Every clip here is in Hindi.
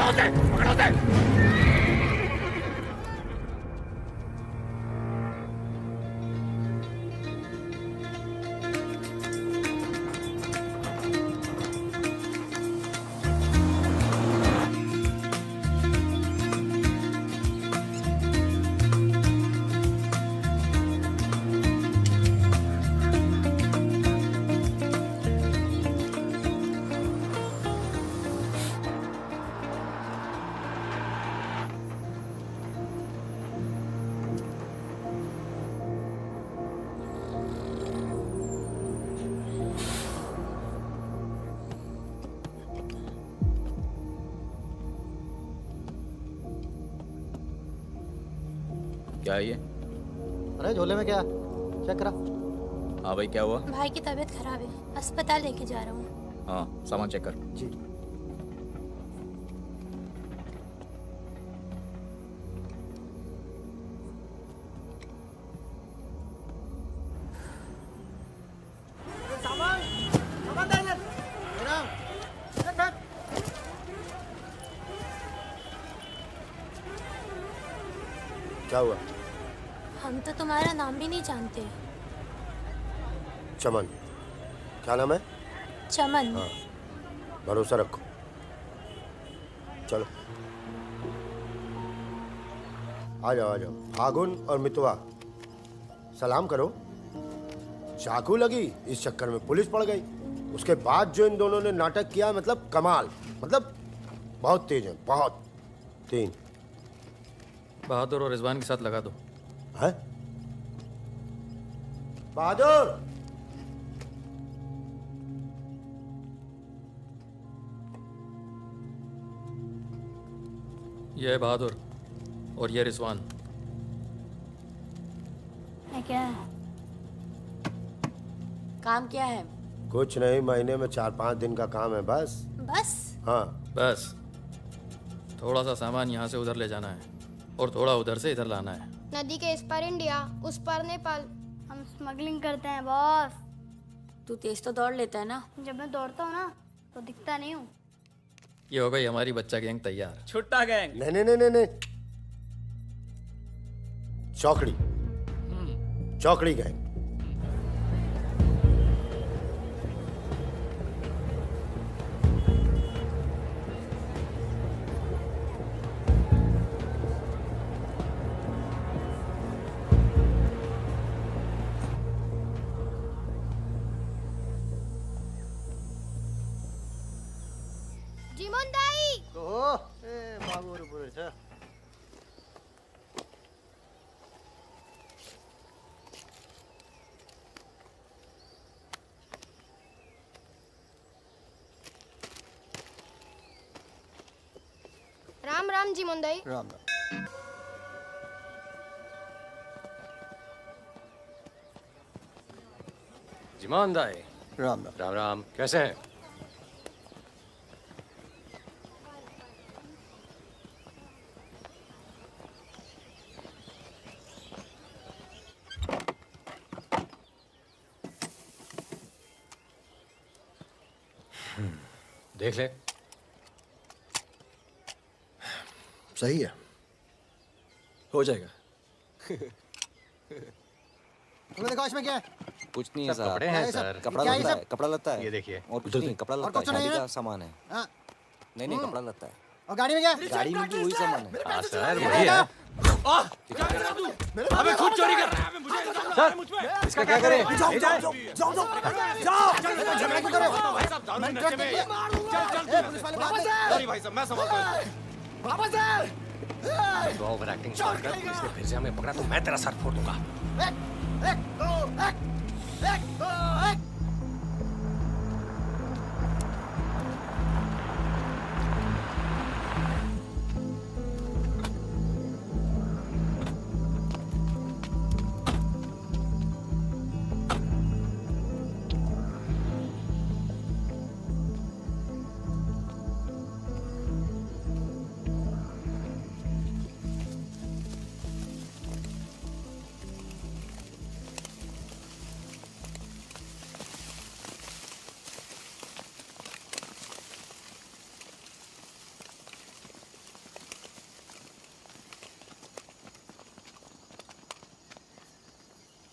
पकड़ो उसे, पकड़ो उसे। क्या है ये? अरे झोले में क्या? चेक करा। हाँ भाई, क्या हुआ? भाई की तबीयत खराब है, अस्पताल लेके जा रहा हूँ। हाँ, सामान चेक कर। जी। क्या हुआ? हम तो तुम्हारा नाम भी नहीं जानते। चमन। क्या नाम है? चमन। हाँ, भरोसा रखो। चलो आ जाओ, आ जाओ। फागुन और मितवा, सलाम करो। चाकू लगी, इस चक्कर में पुलिस पड़ गई। उसके बाद जो इन दोनों ने नाटक किया, मतलब कमाल, मतलब बहुत तेज है, बहुत। 3 बहादुर और रिजवान के साथ लगा दो। है? बहादुर! ये है बहादुर और ये रिजवान। है क्या? काम क्या है? कुछ नहीं, महीने में 4-5 दिन का काम है बस। बस? हाँ। बस थोड़ा सा सामान यहाँ से उधर ले जाना है और थोड़ा उधर से इधर लाना है। नदी के इस पार इंडिया, उस पार नेपाल। हम स्मगलिंग करते हैं बॉस। तू तेज तो दौड़ लेता है ना। जब मैं दौड़ता हूँ ना तो दिखता नहीं हूँ। ये हो गई हमारी बच्चा गैंग तैयार। छुट्टा गैंग। नहीं नहीं नहीं नहीं नहीं, चौकड़ी। चौकड़ी गैंग। जीमन दाई। बाबू बोले थे। राम राम जीमन दाई। राम राम। जिमान दाई। राम राम। राम राम, कैसे हैं? देख ले। सही है, हो जाएगा। तुम्हें देखो इसमें क्या है? कुछ नहीं है सब साहब। कपड़े हैं सर। कपड़ा क्या है लता ये है, सब? कपड़ा लता है। ये देखिए। और कुछ नहीं, कपड़ा और लता है, कुछ नहीं शादी है? का सामान है। हाँ। नहीं नहीं, कपड़ा लता है। और गाड़ी में क्या? गाड़ी में भी वही सामान है। हाँ सर, वही है। अबे खुद चोरी कर रहा है। मुझे सर, इसका क्या करें? जाओ जाओ जाओ जाओ जाओ। झगड़ा क्यों कर रहे हो? भाई साहब, दारू नशे में। चल पुलिस वाले बात सॉरी भाई साहब, मैं संभालता हूँ। वापस है। तो ओवर एक्टिंग छोड़ कर इसने फिर से हमें पकड़ा तो मैं तेरा सर फोड़ दूंगा। एक दो एक।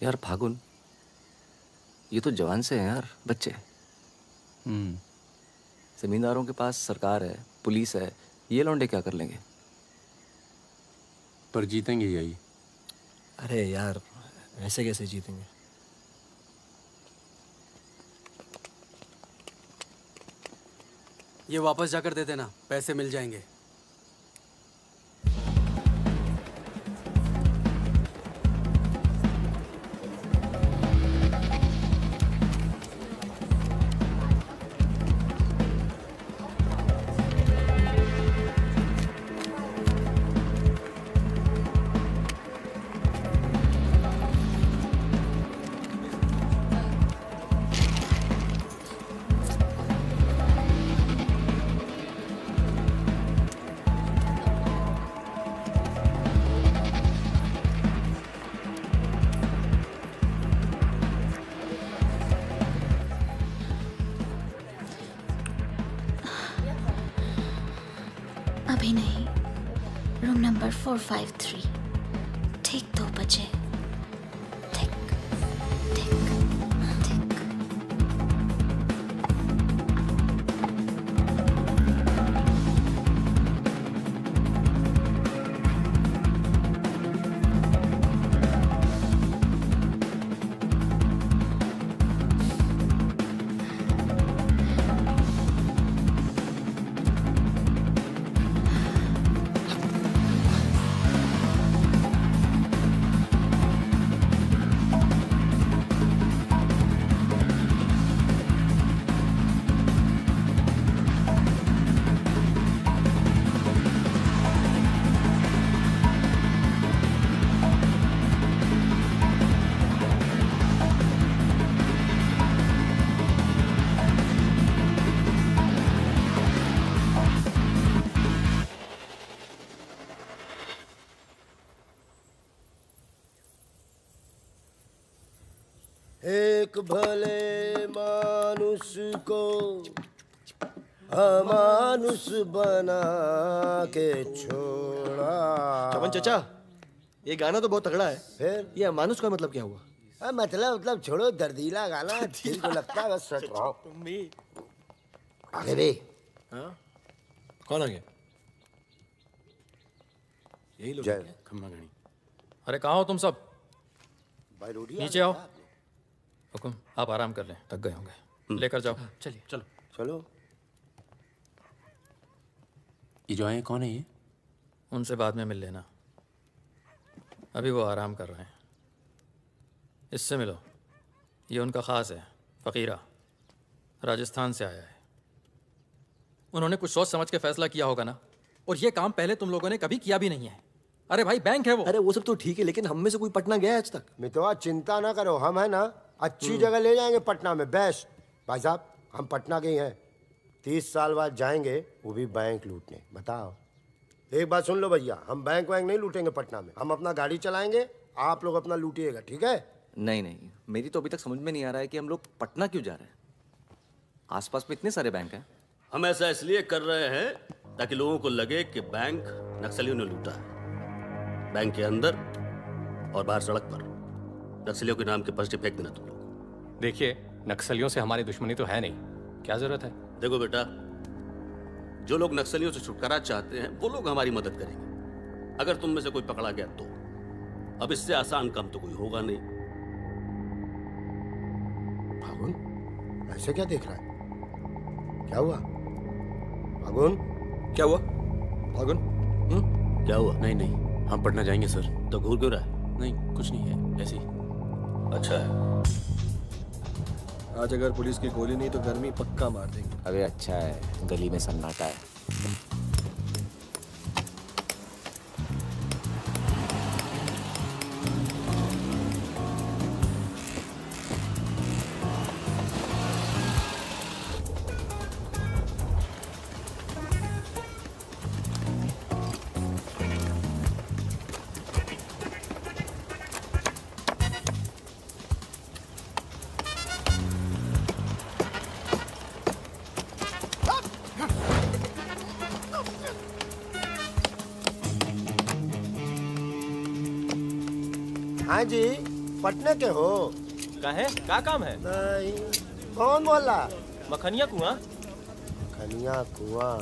यार फागुन, ये तो जवान से हैं यार, बच्चे। जमींदारों के पास सरकार है, पुलिस है, ये लौंडे क्या कर लेंगे? पर जीतेंगे यही। अरे यार, ऐसे कैसे जीतेंगे? ये वापस जाकर दे देना, पैसे मिल जाएंगे। अभी नहीं, रूम नंबर 453, ठीक 2 बजे। ठीक ठीक ठीक। एक भले मानुष को अमानुष बना के छोड़ा। चमन चाचा, ये गाना तो बहुत तगड़ा है। फिर ये अमानुष का मतलब क्या हुआ? मतलब छोड़ो, दर्दीला गाना दिल को लगता है बस सच रहो। आगे भी हाँ? कौन आ गया? यही लोग हैं क्या? खम्मा गणी। अरे कहाँ हो तुम सब? भाई रोटी नीचे आओ। हुकुम, आप आराम कर लें, थक गए होंगे। लेकर जाओ। चलिए चलो। चलो। ये जो आए कौन है ये? उनसे बाद में मिल लेना, अभी वो आराम कर रहे हैं। इससे मिलो, ये उनका ख़ास है, फ़कीरा, राजस्थान से आया है। उन्होंने कुछ सोच समझ के फैसला किया होगा ना, और ये काम पहले तुम लोगों ने कभी किया भी नहीं है। अरे भाई, बैंक है वो। अरे वो सब तो ठीक है, लेकिन हम में से कोई पटना गया है आज तक? मितवा चिंता ना करो, हम है ना अच्छी जगह ले जाएंगे पटना में, बेस्ट। भाई साहब, हम पटना के ही हैं, 30 साल बाद जाएंगे, वो भी बैंक लूटने। बताओ, एक बात सुन लो भैया, हम बैंक वैंक नहीं लूटेंगे पटना में, हम अपना गाड़ी चलाएंगे, आप लोग अपना लूटिएगा, ठीक है? नहीं नहीं, मेरी तो अभी तक समझ में नहीं आ रहा है कि हम लोग पटना क्यों जा रहे हैं। आसपास में इतने सारे बैंक हैं। हम ऐसा इसलिए कर रहे हैं ताकि लोगों को लगे कि बैंक नक्सलियों ने लूटा है। बैंक के अंदर और बाहर सड़क पर नक्सलियों के नाम के पर्चे फेंक देना तुम लोग। देखिए, नक्सलियों से हमारी दुश्मनी तो है नहीं, क्या जरूरत है? देखो बेटा, जो लोग नक्सलियों से छुटकारा चाहते हैं वो लोग हमारी मदद करेंगे। अगर तुम में से कोई पकड़ा गया तो अब इससे आसान काम तो कोई होगा नहीं। फागुन, ऐसे क्या देख रहा है? क्या हुआ फागुन? क्या हुआ फागुन? क्या हुआ? नहीं नहीं, हम पटना जाएंगे सर। तो घूर क्यों रहा है? नहीं, कुछ नहीं है, ऐसे ही। अच्छा है। आज अगर पुलिस की गोली नहीं तो गर्मी पक्का मार देंगे। अबे अच्छा है, गली में सन्नाटा है। हाँ जी, पटने के हो? काहे का काम है? नहीं। कौन मोहल्ला? मखनिया कुआं। खनिया कुआं।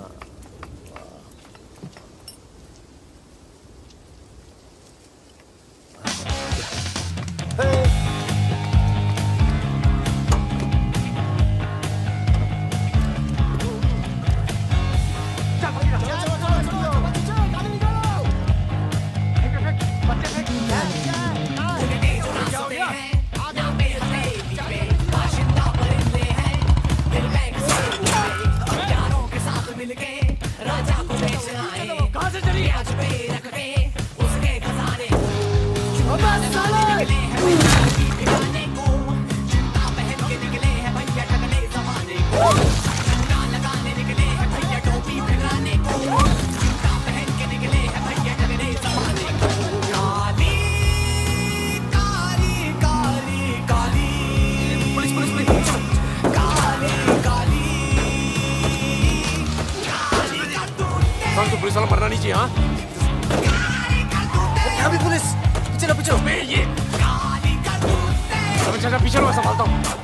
पुलिस वाला मरना नहीं चाहिए। हाँ यहाँ भी पुलिस। पीछे लो, पीछे लो। ये चाचा पीछे लो, मैं संभालता हूँ।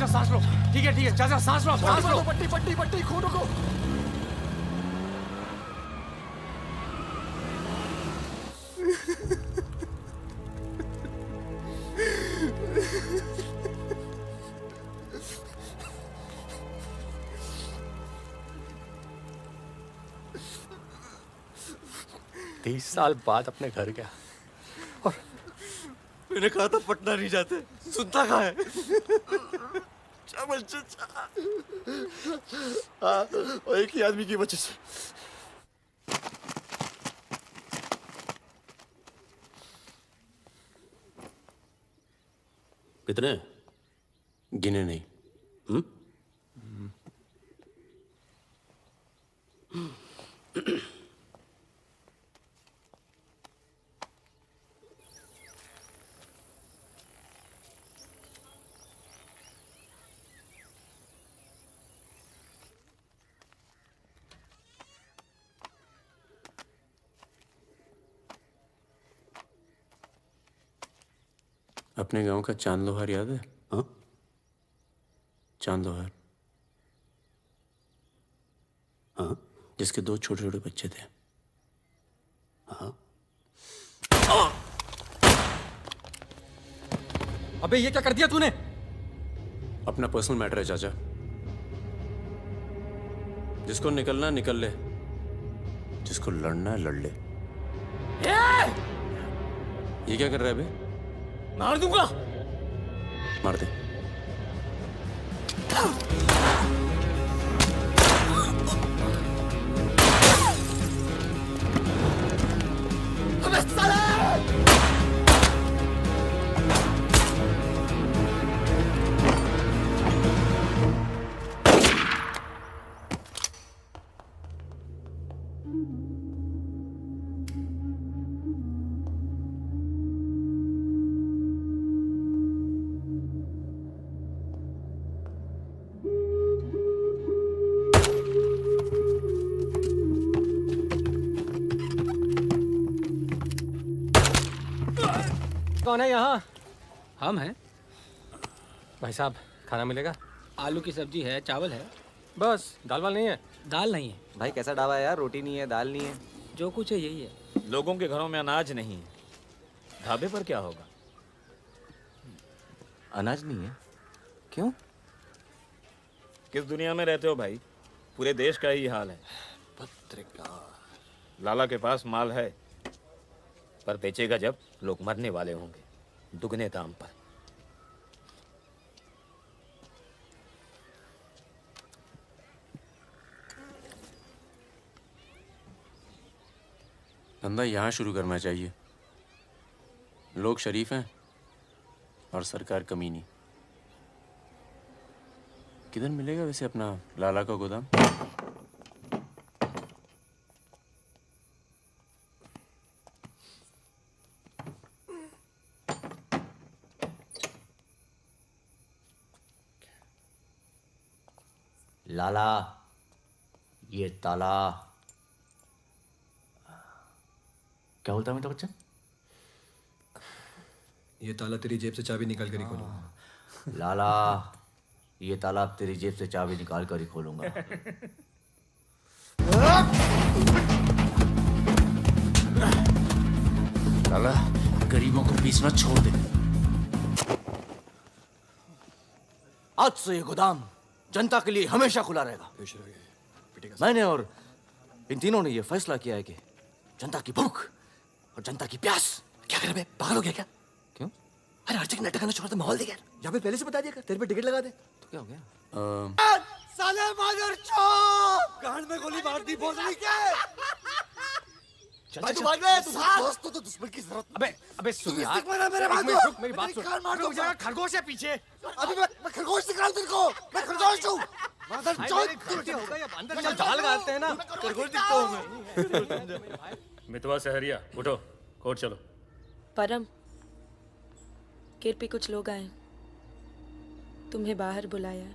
सांस लो। ठीक है चाचा, सांस लो, सांस लो। पट्टी पट्टी पट्टी, खून को। तीस साल बाद अपने घर गया और मैंने कहा था पटना नहीं जाते, सुनता कहाँ है? हाँ, और एक ही आदमी की वजह से। कितने? गिने नहीं। अपने गांव का चांद लोहार याद है? हाँ? चांद लोहार। हाँ? जिसके 2 छोटे छोटे बच्चे थे। हाँ? अबे ये क्या कर दिया तूने? अपना पर्सनल मैटर है चाचा, जिसको निकलना निकल ले, जिसको लड़ना है लड़ ले। ये क्या कर रहा है बे? मार दूंगा। मार दे। अबे साले! कौन है यहाँ? हम हैं। भाई साहब खाना मिलेगा? आलू की सब्जी है, चावल है। बस दाल वाल नहीं है? दाल नहीं है। भाई कैसा ढाबा है यार, रोटी नहीं है, दाल नहीं है। जो कुछ है यही है। लोगों के घरों में अनाज नहीं है, ढाबे पर क्या होगा? अनाज नहीं है? क्यों? किस दुनिया में रहते हो भाई? पूरे देश का ही हाल है। पत्रकार। लाला के पास माल है, पर बेचेगा जब लोग मरने वाले होंगे, दुगने दाम पर। धंधा यहाँ शुरू करना चाहिए। लोग शरीफ हैं और सरकार कमीनी। किधर मिलेगा वैसे अपना लाला का गोदाम? लाला, ये ताला। क्या बोलता है मेरा बच्चा? ये ताला तेरी जेब से चाबी निकाल कर ही खोलूंगा। लाला, ये ताला अब तेरी जेब से चाबी निकाल कर ही खोलूंगा। लाला, गरीबों को पीसना छोड़ दे। आज से ये गोदाम जनता के लिए हमेशा खुला रहेगा। मैंने और इन तीनों ने ये फैसला किया है कि जनता की भूख और जनता की प्यास। क्या कर बे, पागल हो गया क्या? क्यों? अरे हर जगह नाटक करना छोड़ दे, माहौल दे यार। या फिर पहले से बता दिया कर, तेरे पे टिकट लगा दे। तो क्या हो गया? साले मादर चौक गांड में गोली मार दी भोसड़ी के। भाई तू भाग ले, तू दोस्त तो दुश्मन की जरूरत। अबे सुन यार, मेरे बात एक मिनट रुक, मेरी बात सुन। कान मार रुक जा, खरगोश है पीछे। अभी मैं खरगोश दिख रहा हूँ तेरे को। मैं खरगोश हूँ। मादर चौक। चल दाल गालते हैं ना, खरगोश दिखता हूँ मैं। मितवा सहरिया, उठो, कोर्ट चलो। परम, गेट पे कुछ लोग आए, तुम्हें बाहर बुलाया।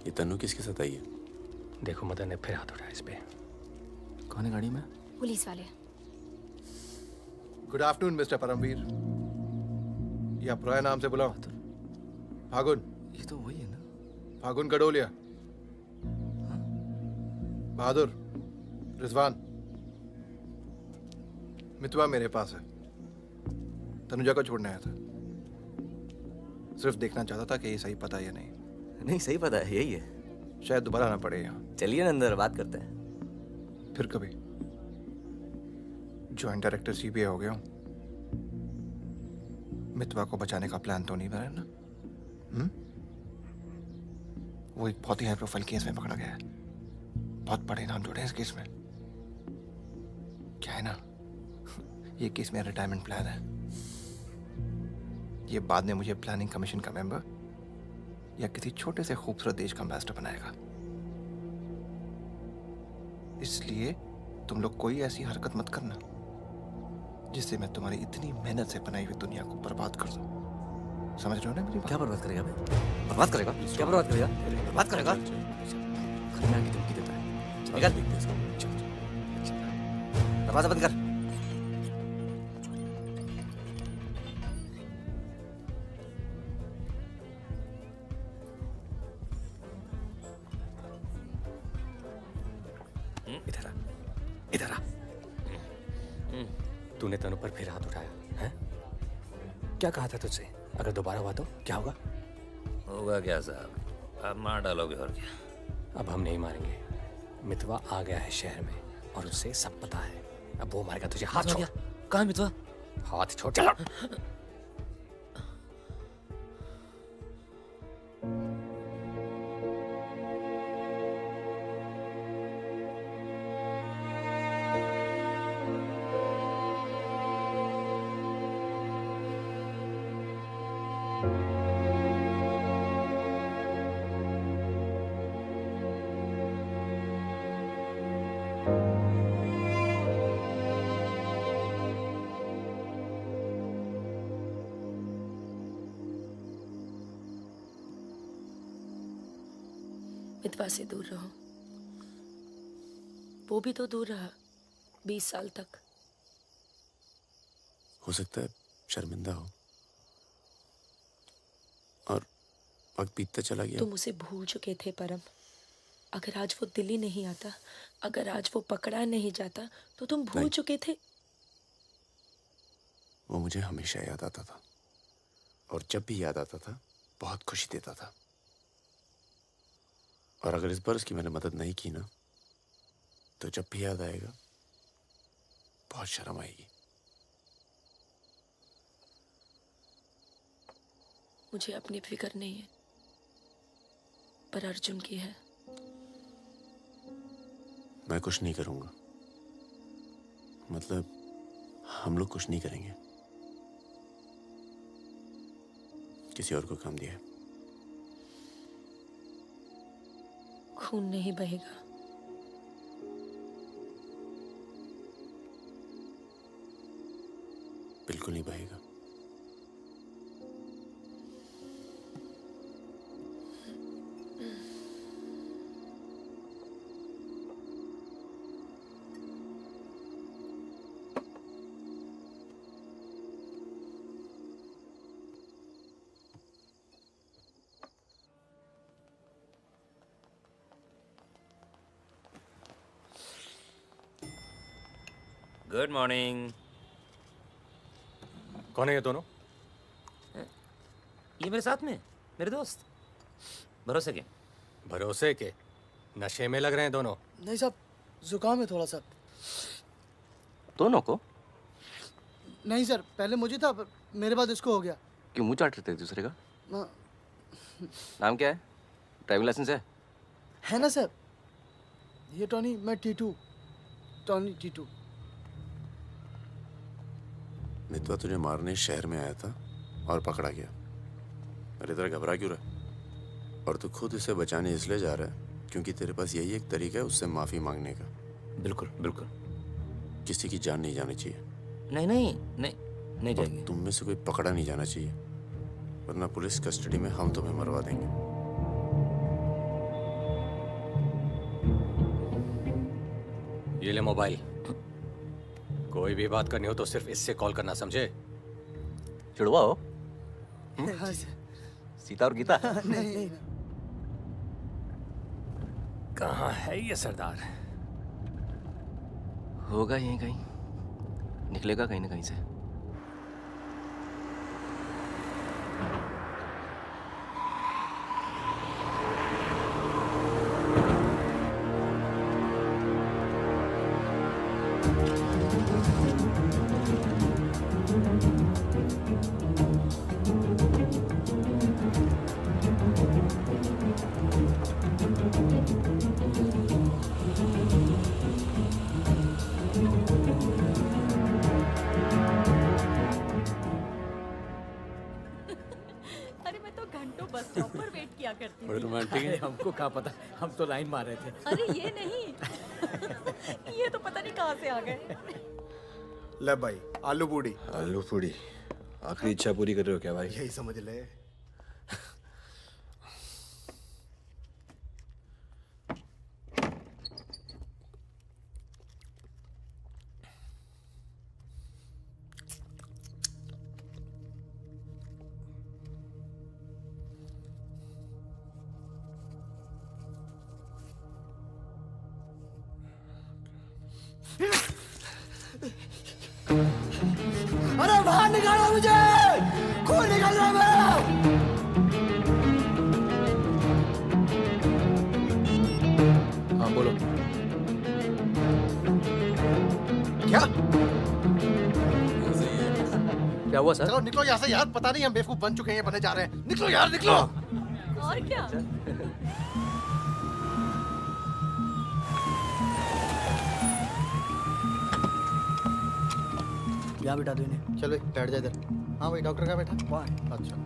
ये तन्नू किसके साथ आई है? देखो मदन ने फिर हाथ उठाया इस पे। कौन है गाड़ी में? पुलिस वाले। Good afternoon Mister Paramvir. ये अप्रोया नाम से बुलाओ। फागुन। ये तो वही है ना? फागुन गडोलिया। बहादुर, रिजवान। मितवा मेरे पास है। तनुजा को छोड़ने आया था। सिर्फ देखना चाहता था कि ये सही पता है या नहीं। नहीं, सही पता है, यही है। शायद दोबारा आना पड़े यहाँ। चलिए ना अंदर बात करते हैं। फिर कभी। जॉइंट डायरेक्टर सीबीआई हो गया हूँ। मितवा को बचाने का प्लान तो नहीं बना ना? वो एक बहुत ही हाई प्रोफाइल केस में पकड़ा गया है। बहुत बड़े नाम जुड़े हैं इस केस में। क्या है ना, ये केस मेरा रिटायरमेंट प्लान है। ये बाद में मुझे प्लानिंग कमीशन का मेंबर या किसी छोटे से खूबसूरत देश का एम्बेसडर बनाएगा। इसलिए तुम लोग कोई ऐसी हरकत मत करना जिससे मैं तुम्हारी इतनी मेहनत से बनाई हुई दुनिया को बर्बाद कर दूं। समझ रहे हो ना मेरी बात? क्या बर्बाद करेगा बे? बर्बाद करेगा? क्या बर्बाद करेगा? बर्बाद करेगा? खन्ना की धमकी देता है। निकल। दरवाजा बंद कर। इधर आ, इधर आ। तूने तनु पर फिर हाथ उठाया है? क्या कहा था तुझसे? अगर दोबारा हुआ तो क्या होगा? होगा क्या साहब, आप मार डालोगे और क्या? अब हम नहीं मारेंगे। मितवा आ गया है शहर में और उसे सब पता है। अब वो मारेगा तुझे। हाथ छोड़। कहाँ मितवा? हाथ छोड़। चलो। मितवा से दूर रहो। वो भी तो दूर रहा 20 साल तक। हो सकता है शर्मिंदा हो और वक्त बीतता चला गया। तुम उसे भूल चुके थे परम। अगर आज वो दिल्ली नहीं आता, अगर आज वो पकड़ा नहीं जाता, तो तुम भूल चुके थे। वो मुझे हमेशा याद आता था, और जब भी याद आता था बहुत खुशी देता था। और अगर इस बार उसकी मैंने मदद नहीं की ना, तो जब भी याद आएगा बहुत शर्म आएगी। मुझे अपनी फिक्र नहीं है, पर अर्जुन की है। मैं कुछ नहीं करूंगा, मतलब हम लोग कुछ नहीं करेंगे। किसी और को काम दिया है। खून नहीं बहेगा। बिल्कुल नहीं बहेगा। Good morning. कौन है ये दोनों? ये मेरे साथ में मेरे दोस्त भरोसे के। भरोसे के? नशे में लग रहे हैं दोनों। नहीं साहब, जुकाम है थोड़ा सा। दोनों को? नहीं सर, पहले मुझे था, पर मेरे बाद इसको हो गया। क्यों मुंह चाट रहे थे एक दूसरे का? हाँ। नाम क्या है? ड्राइविंग लाइसेंस है ना सर? ये टॉनी, मैं टीटू। टॉनी टीटू। मितवा तुझे मारने शहर में आया था और पकड़ा गया। अरे तेरा घबरा क्यों रहा? और तू खुद इसे बचाने इसलिए जा रहा है क्योंकि तेरे पास यही एक तरीका है उससे माफी मांगने का। बिल्कुल बिल्कुल। किसी की जान नहीं जानी चाहिए। नहीं नहीं नहीं नहीं जाएगी। तुम में से कोई पकड़ा नहीं जाना चाहिए, वरना पुलिस कस्टडी में हम तुम्हें मरवा देंगे। ये ले मोबाइल। कोई भी बात करनी हो तो सिर्फ इससे कॉल करना, समझे? जुड़वा हो? हाँ सर। सीता और गीता? नहीं। कहाँ है ये सरदार? होगा यहीं कहीं, निकलेगा कहीं ना कहीं से। अरे मैं तो घंटों बस स्टॉप पर वेट किया करती बड़े थी। रोमांटिक है। हमको क्या पता, हम तो लाइन मार रहे थे। अरे ये नहीं ये तो पता नहीं कहाँ से आ गए। ले भाई, आलू पूड़ी। आलू पूड़ी? आखिरी इच्छा पूरी कर रहे हो क्या भाई? यही समझ ले। अरे बाहर निकालो मुझे, खून निकल रहा है मेरा। हाँ बोलो। क्या हुआ सर? चलो निकलो यहाँ से यार, पता नहीं हम बेवकूफ बन चुके हैं, बने जा रहे हैं। निकलो यार, निकलो। और क्या? यहाँ बिठा दो इन्हें। चलो बैठ जा इधर। हाँ भाई, डॉक्टर का बैठा? वहाँ। अच्छा।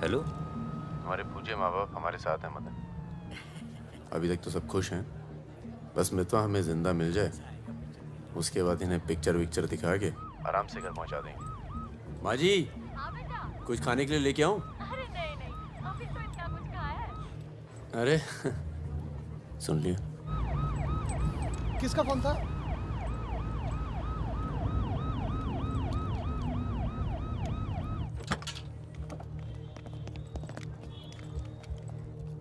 हेलो। हमारे पूज्य माँ बाप हमारे साथ हैं मदन। अभी तक तो सब खुश हैं, बस मितवा हमें जिंदा मिल जाए, उसके बाद इन्हें पिक्चर विक्चर दिखा के आराम से घर पहुंचा देंगे। माँ जी, कुछ खाने के लिए लेके आऊं? अरे नहीं नहीं, अभी तो इतना कुछ खाया है। अरे सुन लिया। किसका फोन था?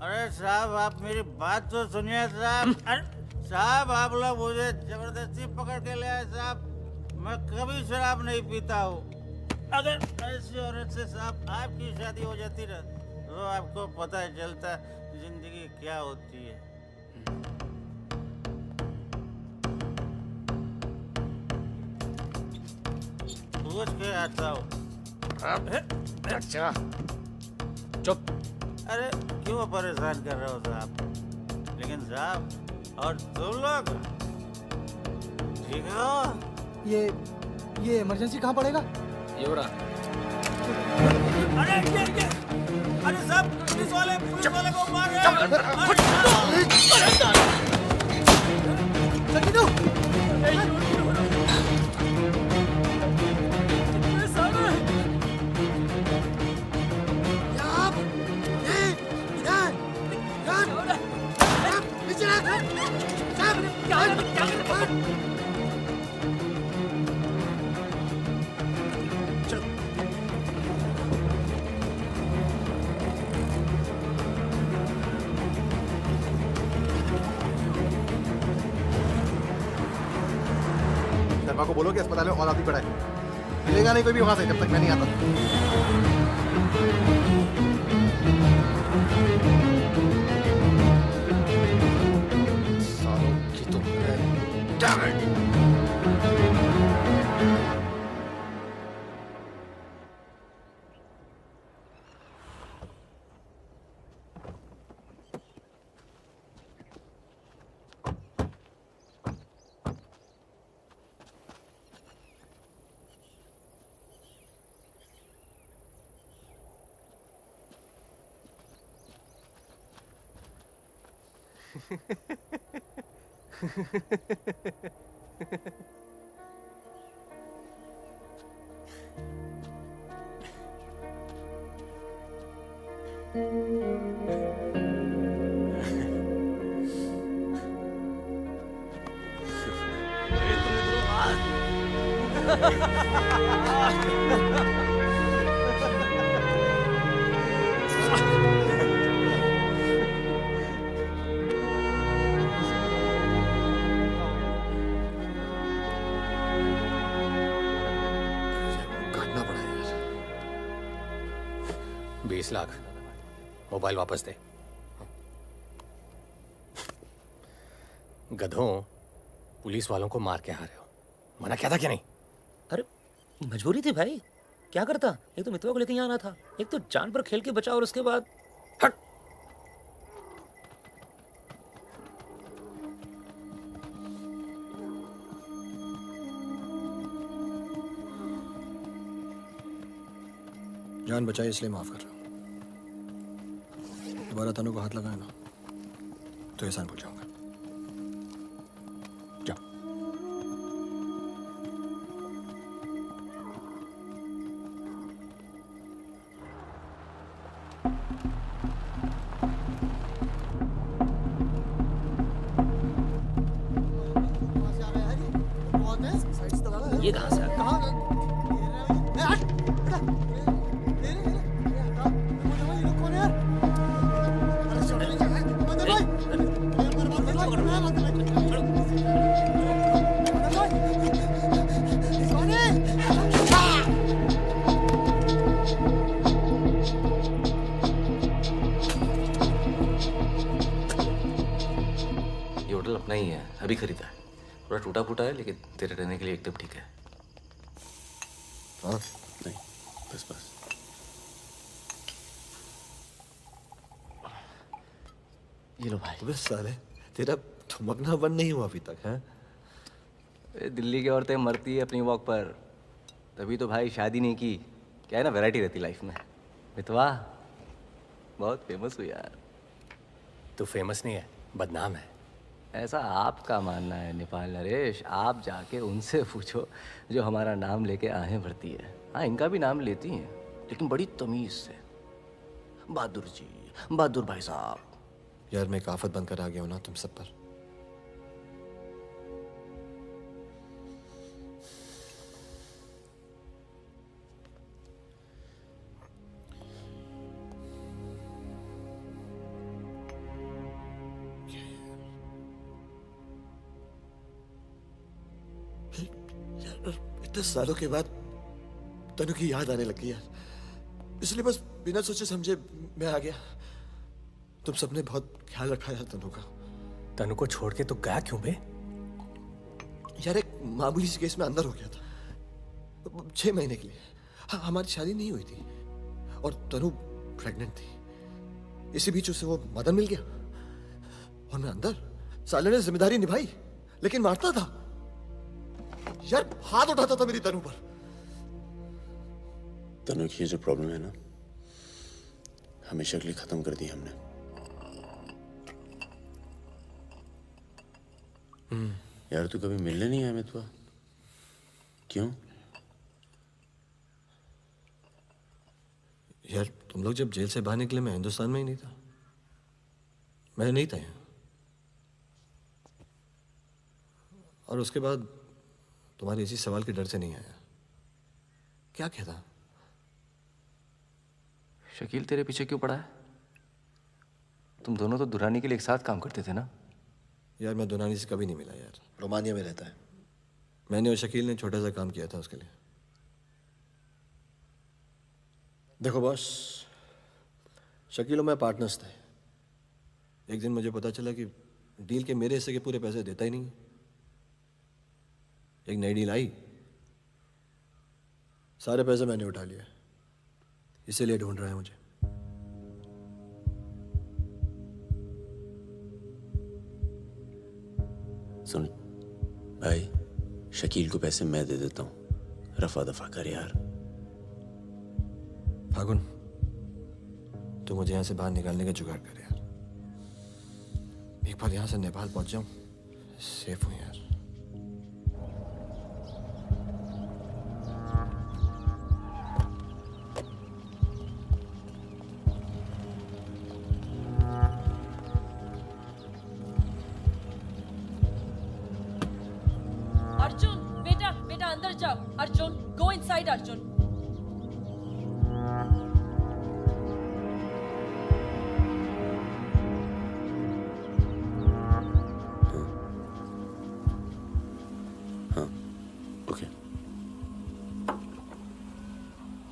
अरे साहब, आप मेरी बात तो सुनिए साहब। अरे साहब, आप लोग मुझे जबरदस्ती पकड़ के ले आए साहब। मैं कभी शराब नहीं पीता हूँ। अगर ऐसी औरत से साहब आपकी शादी हो जाती ना, तो आपको पता चलता जिंदगी क्या होती है। पूछ के आता हूँ। अच्छा चुप। अरे क्यों परेशान कर रहे हो साहब? लेकिन साहब, और तुम लोग ठीक हो? ये इमरजेंसी कहाँ पड़ेगा? योरा। अरे अरे साहब, पुलिस वाले को मार रहे शर्मा को बोलो कि अस्पताल में और आदमी पड़ा है। मिलेगा नहीं कोई भी वहां से जब तक मैं नहीं आता। सालों की तो Damn it! काटना पड़ा यार। 20 लाख मोबाइल वापस दे। गधों, पुलिस वालों को मार के आ रहे हो, मना क्या था क्या नहीं? अरे मजबूरी थी भाई, क्या करता। एक तो मितवा को लेके यहाँ आना था, एक तो जान पर खेल के बचा, और उसके बाद हट। जान बचाई इसलिए माफ कर रहा हूं। दोबारा तनु को हाथ लगाए ना तो एहसान भूल जाऊंगा। जाओ। ये कहाँ से आ गया? ये होटल अपना ही है, अभी खरीदा है। थोड़ा टूटा फूटा है, लेकिन तेरे रहने के लिए एकदम ठीक है। हाँ नहीं, बस बस। ये लो भाई। अबे साले, तेरा थमकना बंद नहीं हुआ अभी तक है? दिल्ली की औरतें मरती है अपनी वॉक पर, तभी तो भाई शादी नहीं की। क्या है ना, वैरायटी रहती लाइफ में। मितवा बहुत फेमस हुई यार। तू फेमस नहीं है, बदनाम है। ऐसा आपका मानना है नेपाल नरेश, आप जाके उनसे पूछो जो हमारा नाम लेके आहें भरती है। हाँ, इनका भी नाम लेती हैं, लेकिन बड़ी तमीज से। बहादुर जी, बहादुर भाई साहब। यार मैं एक आफत बनकर आ गया हूं ना तुम सब पर। इतने सालों के बाद तनु की याद आने लगी यार, इसलिए बस बिना सोचे समझे मैं आ गया। तुम सबने बहुत ख्याल रखा यार तनु का। तनु को छोड़ के तो गया क्यों बे? यार एक मामूली सी केस में अंदर हो गया था 6 महीने के लिए। हाँ, हमारी शादी नहीं हुई थी और तनु प्रेग्नेंट थी। इसी बीच उसे वो मदन मिल गया और मैं अंदर। साले ने जिम्मेदारी निभाई लेकिन मारता था यार, हाथ उठाता था मेरी तनु पर। तनु की ये जो प्रॉब्लम है ना, हमेशा के लिए खत्म कर दी हमने। यार तू कभी मिलने नहीं आया मितवा? क्यों? यार तुम लोग जब जेल से बाहर निकले मैं हिंदुस्तान में ही नहीं था। मैं नहीं था यहाँ। और उसके बाद तुम्हारे इसी सवाल के डर से नहीं आया। क्या कहता? शकील तेरे पीछे क्यों पड़ा है? तुम दोनों तो दुरानी के लिए एक साथ काम करते थे ना? यार मैं दुरानी से कभी नहीं मिला यार, रोमानिया में रहता है। मैंने और शकील ने छोटा सा काम किया था उसके लिए। देखो बॉस, शकील और मैं पार्टनर्स थे। एक दिन मुझे पता चला कि डील के मेरे हिस्से के पूरे पैसे देता ही नहीं। एक नई डील आई, सारे पैसे मैंने उठा लिए, इसीलिए ढूंढ रहा है मुझे। सुन भाई, शकील को पैसे मैं दे देता हूँ, रफा दफा कर यार। फागुन, तू मुझे यहाँ से बाहर निकालने का जुगाड़ कर यार। एक बार यहाँ से नेपाल पहुंच जाऊं, सेफ हूँ यार। अर्जुन, बेटा बेटा अंदर जाओ। Arjun, go inside Arjun.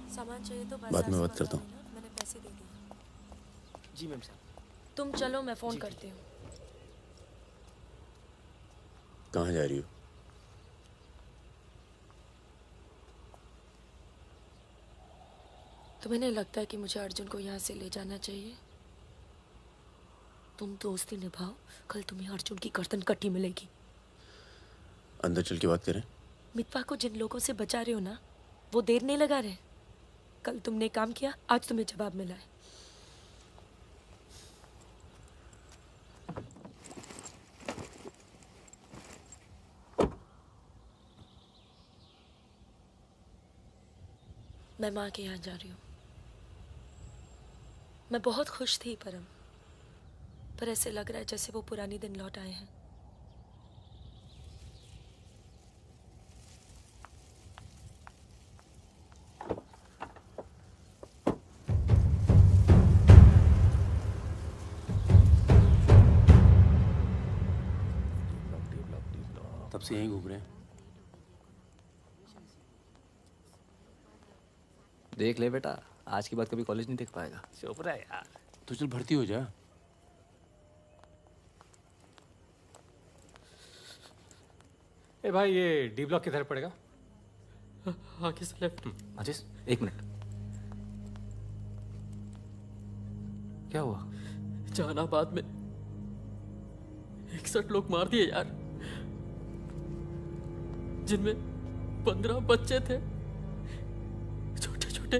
सामान चाहिए तो बाद में बात करता हूँ। मैंने पैसे दे दिए। जी मैम साहब। तुम चलो, मैं फोन करती हूँ। कहाँ जा रही हो? तुम्हें नहीं लगता है कि मुझे अर्जुन को यहाँ से ले जाना चाहिए? तुम दोस्ती निभाओ, कल तुम्हें अर्जुन की गर्दन कटी मिलेगी। अंदर चल के बात करें। मितवा को जिन लोगों से बचा रहे हो ना, वो देर नहीं लगा रहे। कल तुमने काम किया, आज तुम्हें जवाब मिला है। मैं माँ के यहाँ जा रही हूँ। मैं बहुत खुश थी परम, पर ऐसे लग रहा है जैसे वो पुरानी दिन लौट आए हैं। तब से यहीं घूम रहे हैं। देख ले बेटा, आज के बाद कभी कॉलेज नहीं देख पाएगा। चुप रहा यार। तो चल भर्ती हो जा। ए भाई, ये डी ब्लॉक किधर पड़ेगा? आगे से लेफ्ट। अजीज, 1 मिनट। क्या हुआ? जहानाबाद में 61 लोग मार दिए यार, जिनमें 15 बच्चे थे, छोटे छोटे।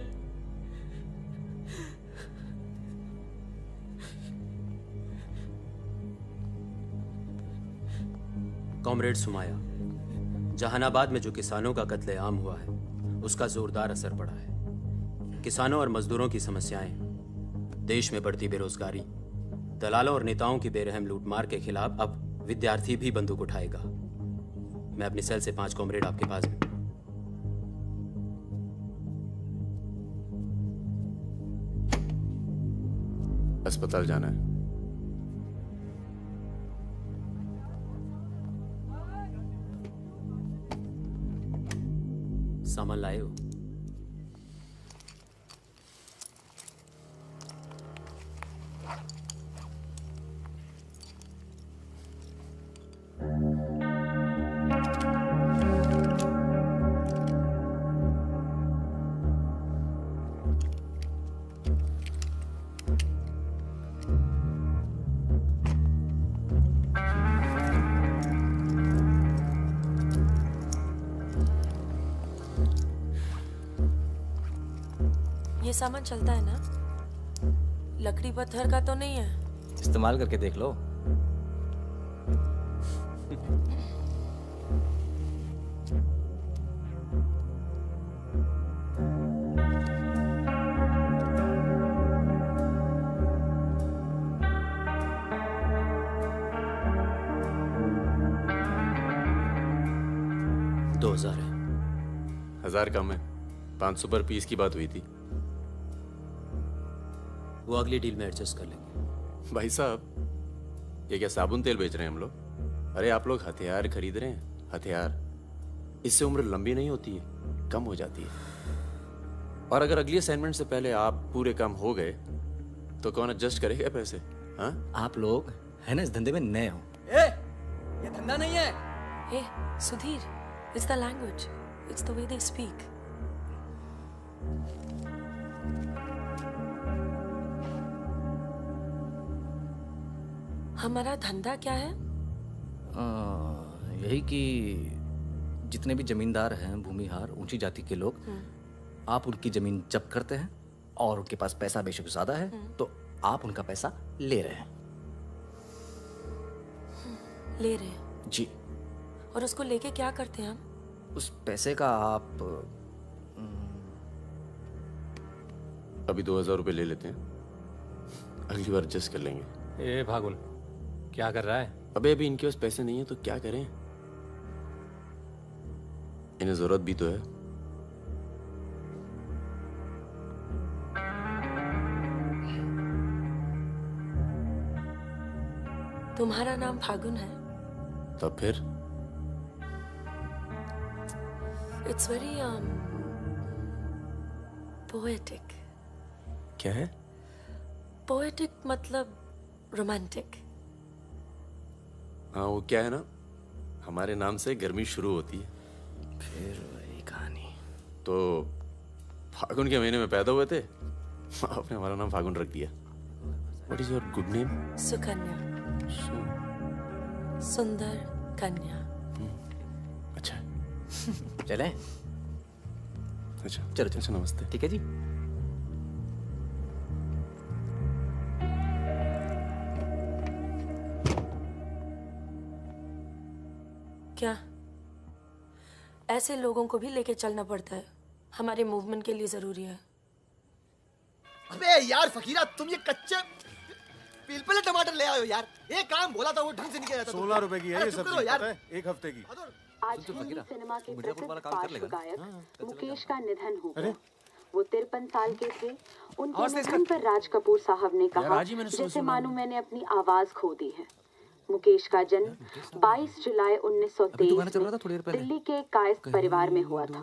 कॉमरेड सुमाया, जहानाबाद में जो किसानों का कत्लेआम हुआ है उसका जोरदार असर पड़ा है। किसानों और मजदूरों की समस्याएं, देश में बढ़ती बेरोजगारी, दलालों और नेताओं की बेरहम लूटमार के खिलाफ अब विद्यार्थी भी बंदूक उठाएगा। मैं अपनी सेल से 5 कॉमरेड आपके पास हूं। अस्पताल जाना है। सामान लाए हो? ये सामान चलता है ना? लकड़ी पत्थर का तो नहीं है? इस्तेमाल करके देख लो। दो 2000 है। 1000 कम है, 500 पर पीस की बात हुई थी। वो अगली डील में एडजस्ट कर लेंगे। भाई साहब, ये क्या साबुन तेल बेच रहे हैं हम लोग? अरे आप लोग हथियार खरीद रहे हैं, हथियार। इससे उम्र लंबी नहीं होती है, कम हो जाती है। और अगर अगली असाइनमेंट से पहले आप पूरे काम हो गए तो कौन एडजस्ट करेगा पैसे? हाँ, आप लोग है ना इस धंधे में नए हो। ये धंधा नहीं है। Hey, Sudhir, it's the language. It's the way they speak. हमारा धंधा क्या है? यही कि जितने भी जमींदार हैं, भूमिहार, ऊंची जाति के लोग, आप उनकी जमीन जब्त करते हैं और उनके पास पैसा बेशक ज्यादा है तो आप उनका पैसा ले रहे हैं। ले रहे हैं? जी। और उसको लेके क्या करते हैं हम? उस पैसे का आप अभी 2000 रुपये ले लेते हैं, अगली बार एडजस्ट कर लेंगे। ए भागुल, क्या कर रहा है? अबे अभी इनके पास पैसे नहीं है तो क्या करें? इन्हें जरूरत भी तो है। तुम्हारा नाम फागुन है? तब फिर It's very poetic. क्या है? Poetic मतलब romantic. हाँ, वो क्या है ना, हमारे नाम से गर्मी शुरू होती है। फिर वही कहानी। तो फागुन के महीने में पैदा हुए थे, आपने हमारा नाम फागुन रख दिया। What is your good name? Sukanya. सुंदर कन्या। अच्छा। चलें? अच्छा चलो अच्छा, नमस्ते। ठीक है जी। क्या ऐसे लोगों को भी लेके चलना पड़ता है? हमारे मूवमेंट के लिए जरूरी है। अबे यार फकीरा, तुम ये कच्चे पिलपिले टमाटर ले आए हो यार। ये काम बोला था वो ढंग से नहीं किया जाता। 16 रुपए की है ये सब्जी, सब्जी, यार। पता है? एक हफ्ते की। आज हिंदी सिनेमा के प्रसिद्ध पार्श्व गायक मुकेश का निधन हो गया। वो 53 साल के थे। उनके निधन पर राज कपूर साहब ने कहा, जैसे मानो मैंने अपनी आवाज खो दी है। मुकेश का जन्म 22 जुलाई 1923 में दिल्ली के कायस्थ परिवार में हुआ था।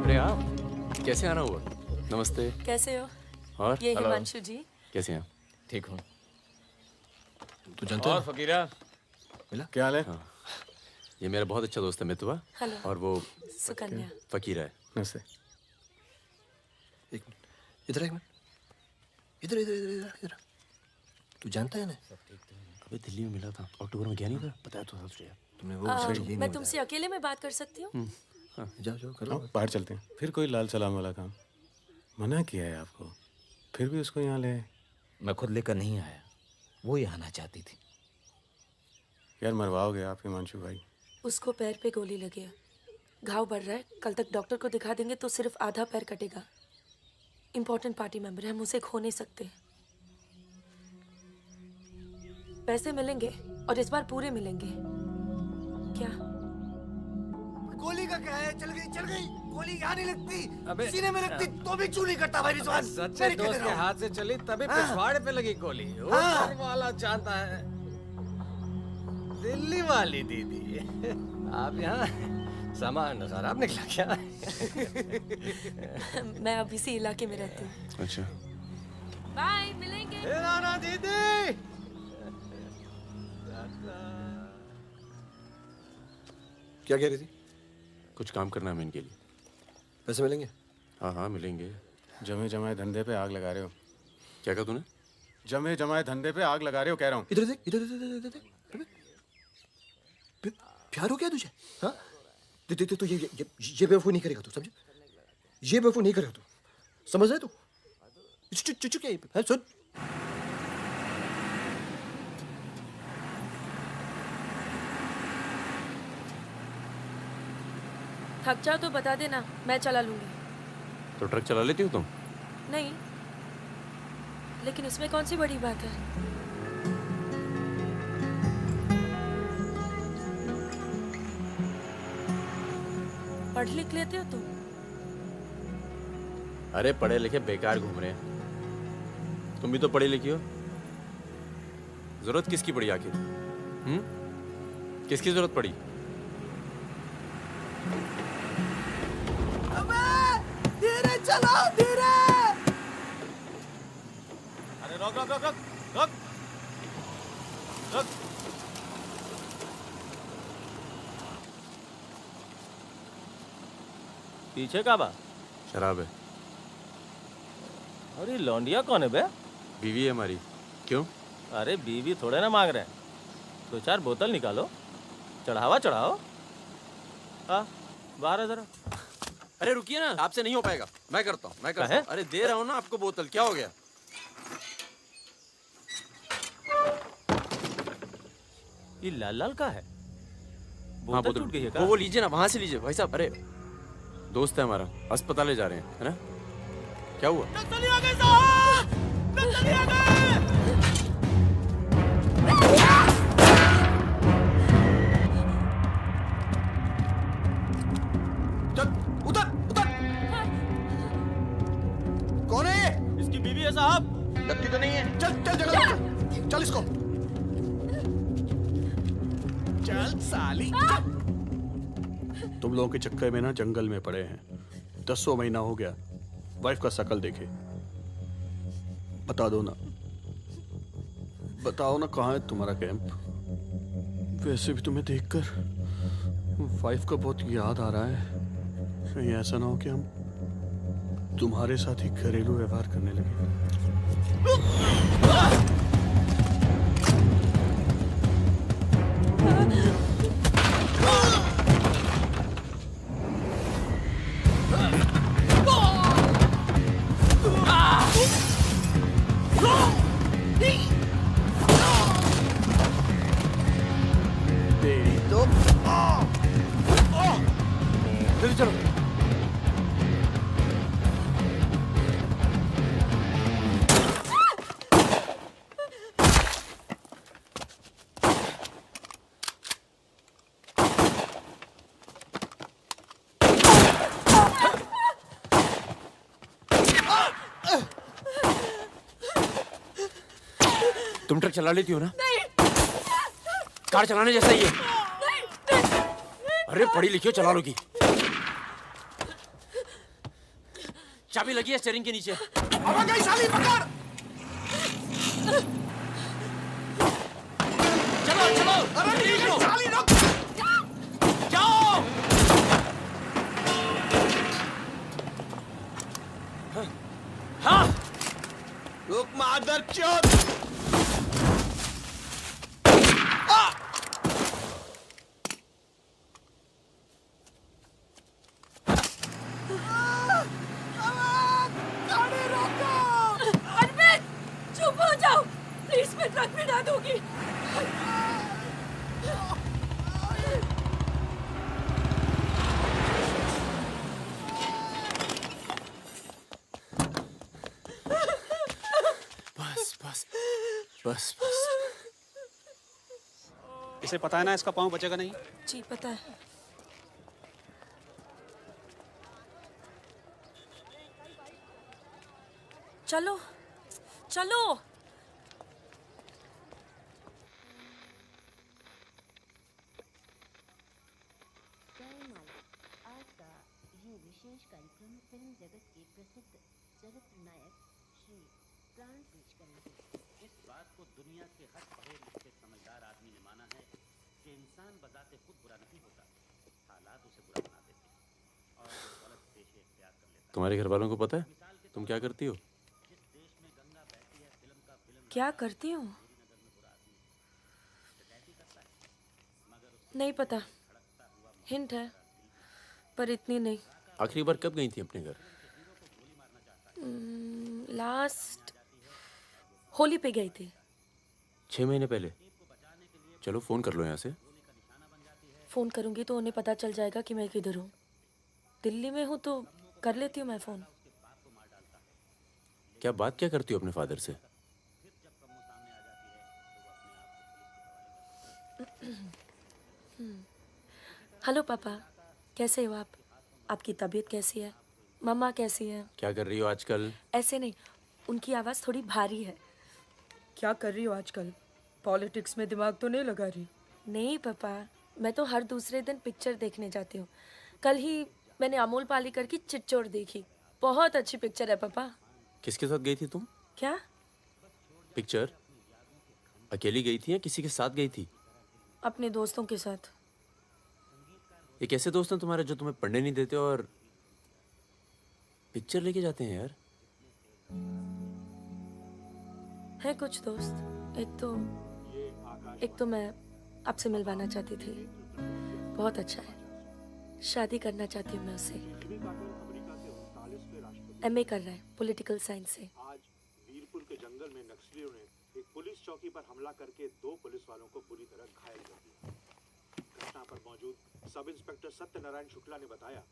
अरे आप कैसे आना हुआ? नमस्ते। कैसे हो? और ये हेलो। हिमांशु जी। कैसे हैं? ठीक हूँ। तू जानता है? और फकीरा, मिला? क्या हाल है? हाँ। ये मेरा बहुत अच्छा दोस्त है मितवा। हेलो। और वो सुकन्या। फकीरा है। नमस्ते। एक मिनट, इधर एक मिनट, इधर इधर इधर इधर इधर। तू जानता है ना? अबे दिल्ली में मिला था, अक्टूबर में गया नहीं था, बताया तो था तुझे यार। तुमने वो मैं तुमसे अकेले में बात कर सकती हूँ? जाओ जाओ करो। बाहर चलते हैं। फिर कोई लाल सलाम वाला काम। मना किया है आपको, फिर भी उसको यहाँ ले आए। मैं खुद लेकर नहीं आया, वो ही आना चाहती थी। यार मरवाओगे आप हिमांशु भाई। उसको पैर पे गोली लगी है, घाव बढ़ रहा है। कल तक डॉक्टर को दिखा देंगे तो सिर्फ आधा पैर कटेगा। इम्पोर्टेंट पार्टी मेंबर है, हम उसे खो नहीं सकते। पैसे मिलेंगे और इस बार पूरे मिलेंगे। क्या गोली का क्या है? चल गई गोली यहाँ नहीं लगती, सीने में लगती तो भी चू नहीं करता भाई रिजवान। सच्चे दोस्त के हाथ से चली तभी पिछवाड़े पे लगी गोली। ऊपर वाला जानता है। दिल्ली वाली दीदी, आप यहाँ सामान खराब निकला क्या? मैं अब इसी इलाके में रहती हूँ। अच्छा, बाय, मिलेंगे। ना दीदी। क्या कह रही थी? कुछ काम करना है इनके लिए। पैसे मिलेंगे? हाँ हाँ मिलेंगे। जमे जमाए धंधे पे आग लगा रहे हो। क्या कहा तूने? जमे जमाए धंधे पे आग लगा रहे हो कह रहा हूँ। इधर देख, इधर इधर इधर प्यार हो गया तुझे? हाँ तो ये बेवकूफ़ नहीं करेगा तू, समझे? ये बेवकूफ़ नहीं करेगा तू, समझ रहे तू? चुप क्या सुन। थक जाओ तो बता देना, मैं चला लूंगी। तो ट्रक चला लेती हो तुम? नहीं, लेकिन उसमें कौन सी बड़ी बात है? पढ़ लिख लेते हो तुम? अरे पढ़े लिखे बेकार घूम रहे हैं। तुम भी तो पढ़ी लिखी हो। जरूरत किसकी पड़ी आखिर? किसकी जरूरत पड़ी? धीरे चलाओ, धीरे। अरे रोक रोक रोक रोक रोक रोक। पीछे का बा? शराब है। अरे लौंडिया कौन है बे? बीवी है हमारी। क्यों? अरे बीवी थोड़े ना मांग रहे हैं, 2-4 बोतल निकालो, चढ़ावा चढ़ाओ। हाँ बाहर है जरा। अरे रुकिए ना, आपसे नहीं हो पाएगा। मैं करता हूँ, मैं करता हूँ। अरे दे रहा हूँ ना आपको बोतल, क्या हो गया? ये लाल लाल का है? हाँ बोतल टूट गई है क्या? वो लीजिए ना, वहां से लीजिए भाई साहब। अरे दोस्त है हमारा, अस्पताल ले जा रहे हैं, है ना? क्या हुआ? नक्सली आ गए साहब, नक्सली आ गए। चल उतर उतर। कौन है ये? इसकी बीवी है साहब। लगती तो नहीं है। चल चल जगह, चल इसको। चल साली। तुम लोगों के चक्कर में ना जंगल में पड़े हैं। 10 महीना हो गया, वाइफ का शकल देखे। बता दो ना, बताओ ना कहाँ है तुम्हारा कैंप? वैसे भी तुम्हें देखकर वाइफ का बहुत याद आ रहा है। कहीं ऐसा ना हो कि हम तुम्हारे साथ ही घरेलू व्यवहार करने लगे। चलो तुम ट्रक चला लेती हो ना? कार चलाने जैसा ही है। अरे पढ़ी लिखी हो, चला लोगी। चाबी लगी है स्टीयरिंग के नीचे। अब गई साली, पकड़। चलो चलो। अरे साली रुक। जाओ। हाँ। रुक मादर चोद। मैं ट्रक में डाल दूंगी। बस बस बस बस। इसे पता है ना इसका पाँव बचेगा नहीं। जी पता है। चलो चलो। आज का ये विशेष कार्यक्रम फिल्म जगत के प्रसिद्ध चरित्र नायक श्री प्राण पेश करेंगे। इस बात को दुनिया के हर पढ़े लिखे समझदार आदमी ने माना है कि इंसान बजाते खुद बुरा नहीं होता, हालात उसे बुरा बना देते हैं और वो गलत पेशे इख्तियार कर लेता है। तुम्हारे घर वालों को पता है तुम क्या करती हो? क्या करती हूँ? नहीं पता, हिंट है पर इतनी नहीं। आखिरी बार कब गई थी अपने घर? लास्ट होली पे गई थी। 6 महीने पहले। चलो फोन कर लो यहाँ से। फोन करूंगी तो उन्हें पता चल जाएगा कि मैं किधर हूँ। दिल्ली में हूँ तो कर लेती हूँ मैं फोन। क्या बात क्या करती हो अपने फादर से? हेलो पापा, कैसे हो आप? आपकी तबीयत कैसी है? मम्मा कैसी है? क्या कर रही हो आजकल? ऐसे नहीं, उनकी आवाज़ थोड़ी भारी है। क्या कर रही हो आजकल? पॉलिटिक्स में दिमाग तो नहीं लगा रही? नहीं पापा, मैं तो हर दूसरे दिन पिक्चर देखने जाती हूँ। कल ही मैंने अमोल पालेकर की चिट्चोर देखी। बहुत अच्छी पिक्चर है पापा। किसके साथ गई थी तुम? क्या? पिक्चर अकेली गई थी या किसी के साथ गई थी? अपने दोस्तों के साथ। ये कैसे दोस्त हैं तुम्हारे जो तुम्हें पढ़ने नहीं देते और पिक्चर लेके जाते हैं यार? है कुछ दोस्त। एक तो मैं आपसे मिलवाना चाहती थी। बहुत अच्छा है। शादी करना चाहती हूँ मैं उससे। एमए कर रहा है पॉलिटिकल साइंस से। आज वीरपुर के जंगल में नक्सलियों ने एक पुलिस चौकी पर हमला करके 2 पुलिस वालों को बुरी तरह घायल कर दिया। घटना पर मौजूद सब इंस्पेक्टर सत्यनारायण शुक्ला ने बताया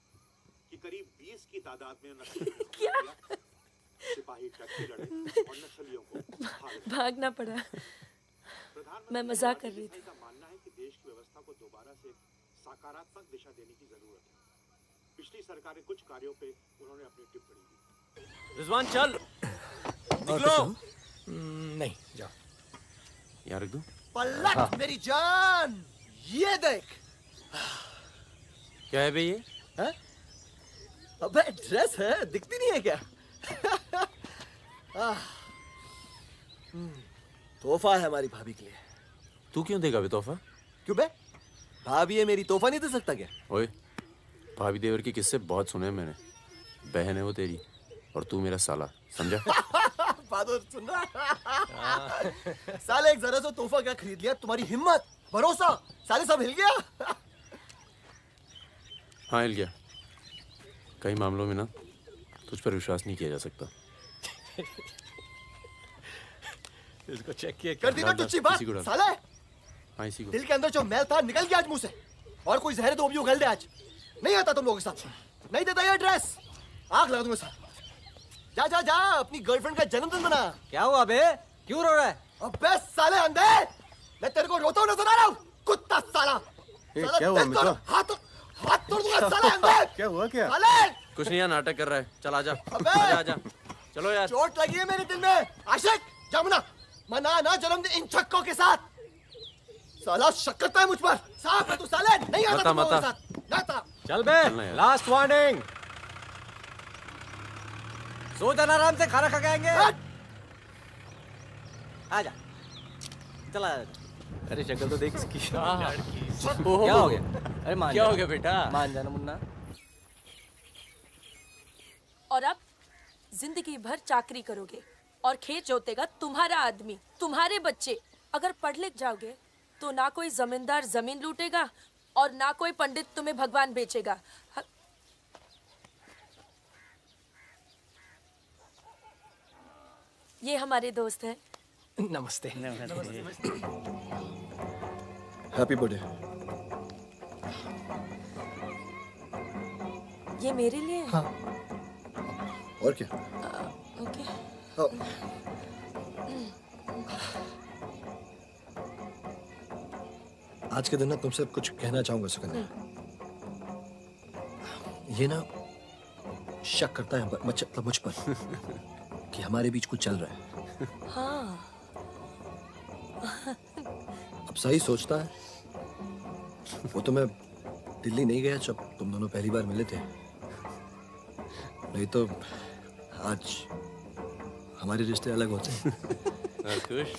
कि करीब 20 की तादाद में नक्सलियों सिपाही टक्के लड़े और नक्सलियों को भागना पड़ा। मैं मजाक कर रही थी। का मानना है कि देश की व्यवस्था को दोबारा से सकारात्मक दिशा देने की जरूरत है। पिछली सरकार के कुछ कार्यों पे उन्होंने अपनी टिप्पणी दी। रिजवान चल निकलो। नहीं जाओ। यहाँ रख दो। पलट मेरी जान, ये देख। क्या है बे ये? है? अबे ड्रेस है, दिखती नहीं है क्या? तोहफा है हमारी भाभी के लिए। तू क्यों देगा बे तोहफा? क्यों बे? भाभी है मेरी, तोहफा नहीं दे सकता क्या? ओए, भाभी देवर के किस्से बहुत सुने हैं मैंने। बहन है वो तेरी और तू मेरा साला, समझा? बहादुर सुन रहा? साले एक जरा सा तोहफा क्या खरीद लिया? तुम्हारी हिम्मत, भरोसा, साले सब हिल गया। हाँ हिल गया। कई मामलों में ना तुझ पर विश्वास नहीं किया जा सकता। इसको चेक किया कर दी ना टुच्ची बात साले। हाँ इसी को। दिल के अंदर जो मैल था निकल गया आज मुंह से। और कोई जहर तो भी उगल दे आज। नहीं आता तुम लोगों के साथ। नहीं देता ये ड्रेस, आग लगा दूंगा सर। जा जा जा, अपनी गर्लफ्रेंड का जन्मदिन मना। क्या हुआ बे? क्यों रो रहा है? अबे साले अंधे, मैं तेरे को रोता हुआ नजर आ रहा हूँ, कुत्ता साला। क्या हुआ मित्रा? हाथ तोड़ दूंगा साले अंधे। क्या हुआ क्या? साले कुछ नहीं यार, नाटक कर रहा है। चल आजा। अबे आजा। चलो यार। चोट लगी है मेरे दिल में। आशिक जमुना मना ना जन्मदिन इन छक्कों के साथ। साला शक करता है मुझ पर। साफ है तू साले, नहीं आता तुम लोगों के साथ। नाता चल बे, लास्ट वार्निंग। सो जाना आराम से, खाना खा के आएंगे। आजा चला। अरे शक्ल तो देख इसकी। क्या हो गया? अरे मान क्या हो गया बेटा? मान जाना मुन्ना। और अब जिंदगी भर चाकरी करोगे और खेत जोतेगा तुम्हारा आदमी, तुम्हारे बच्चे। अगर पढ़ लिख जाओगे तो ना कोई जमींदार जमीन लूटेगा और ना कोई पंडित तुम्हें भगवान बेचेगा। ये हमारे दोस्त हैं नमस्ते। Happy birthday. ये मेरे लिए है? हाँ। और क्या? ओके। आज के दिन ना तुमसे कुछ कहना चाहूंगा सुकन्या। ये ना शक करता है मतलब मुझ पर कि हमारे बीच कुछ चल रहा है। हाँ। अब सही सोचता है। वो तो मैं दिल्ली नहीं गया जब तुम दोनों पहली बार मिले थे, नहीं तो आज हमारे रिश्ते अलग होते हैं। खुश?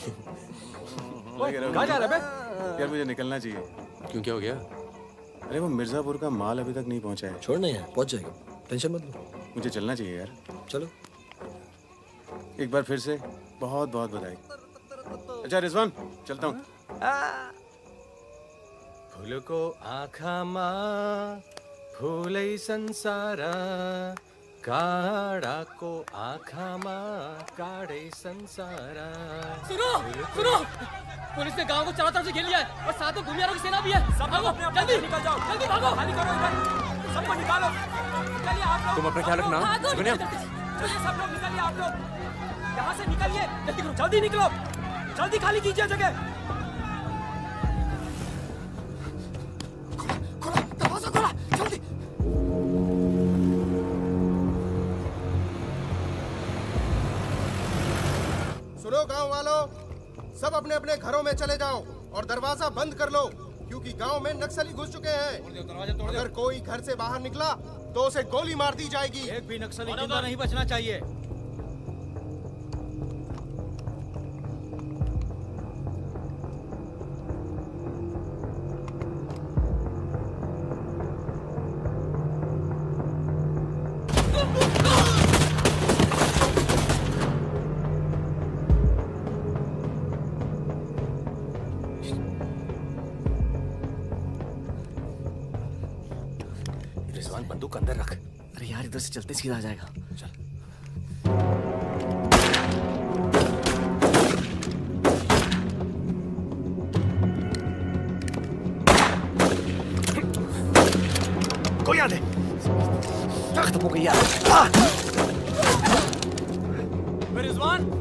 कहाँ जा रहा है बे? यार मुझे निकलना चाहिए। क्यों, क्या हो गया? अरे वो मिर्जापुर का माल अभी तक नहीं पहुंचा है। छोड़ना यार, पहुंच जाएगा, टेंशन मत लो। मुझे चलना चाहिए यार। चलो। एक बार फिर से बहुत बहुत बधाई। अच्छा रिजवान, चलता हूँ। फूल को आँखा माँ फूलै संसार, काड़ा को आँखा माँ काड़े संसार। सुनो सुनो, पुलिस ने गांव को चारों तरफ से घेर लिया है और साथ में भूमियारों की सेना भी है। सब भागो, जल्दी निकल जाओ, जल्दी भागो, खाली करो इधर, सबको निकालो। निकलिए आप लोग, तुम अपना ख्याल रखना। सुकन्या, चलिए सब लोग निकलिए, आप लोग यहाँ से निकलिए, जल्दी करो, जल्दी निकलो, जल्दी खाली कीजिए जगह। खोला, दरवाजा खोला, जल्दी। सुनो गांव वालों, सब अपने अपने घरों में चले जाओ और दरवाजा बंद कर लो, क्योंकि गांव में नक्सली घुस चुके हैं। अगर कोई घर से बाहर निकला तो उसे गोली मार दी जाएगी। एक भी नक्सली जिंदा नहीं बचना चाहिए। रिजवान बंदूक अंदर रख। अरे यार इधर से चलते सीधा आ जाएगा। चल। कोई आ दे। खत्म हो गई यार। रिजवान,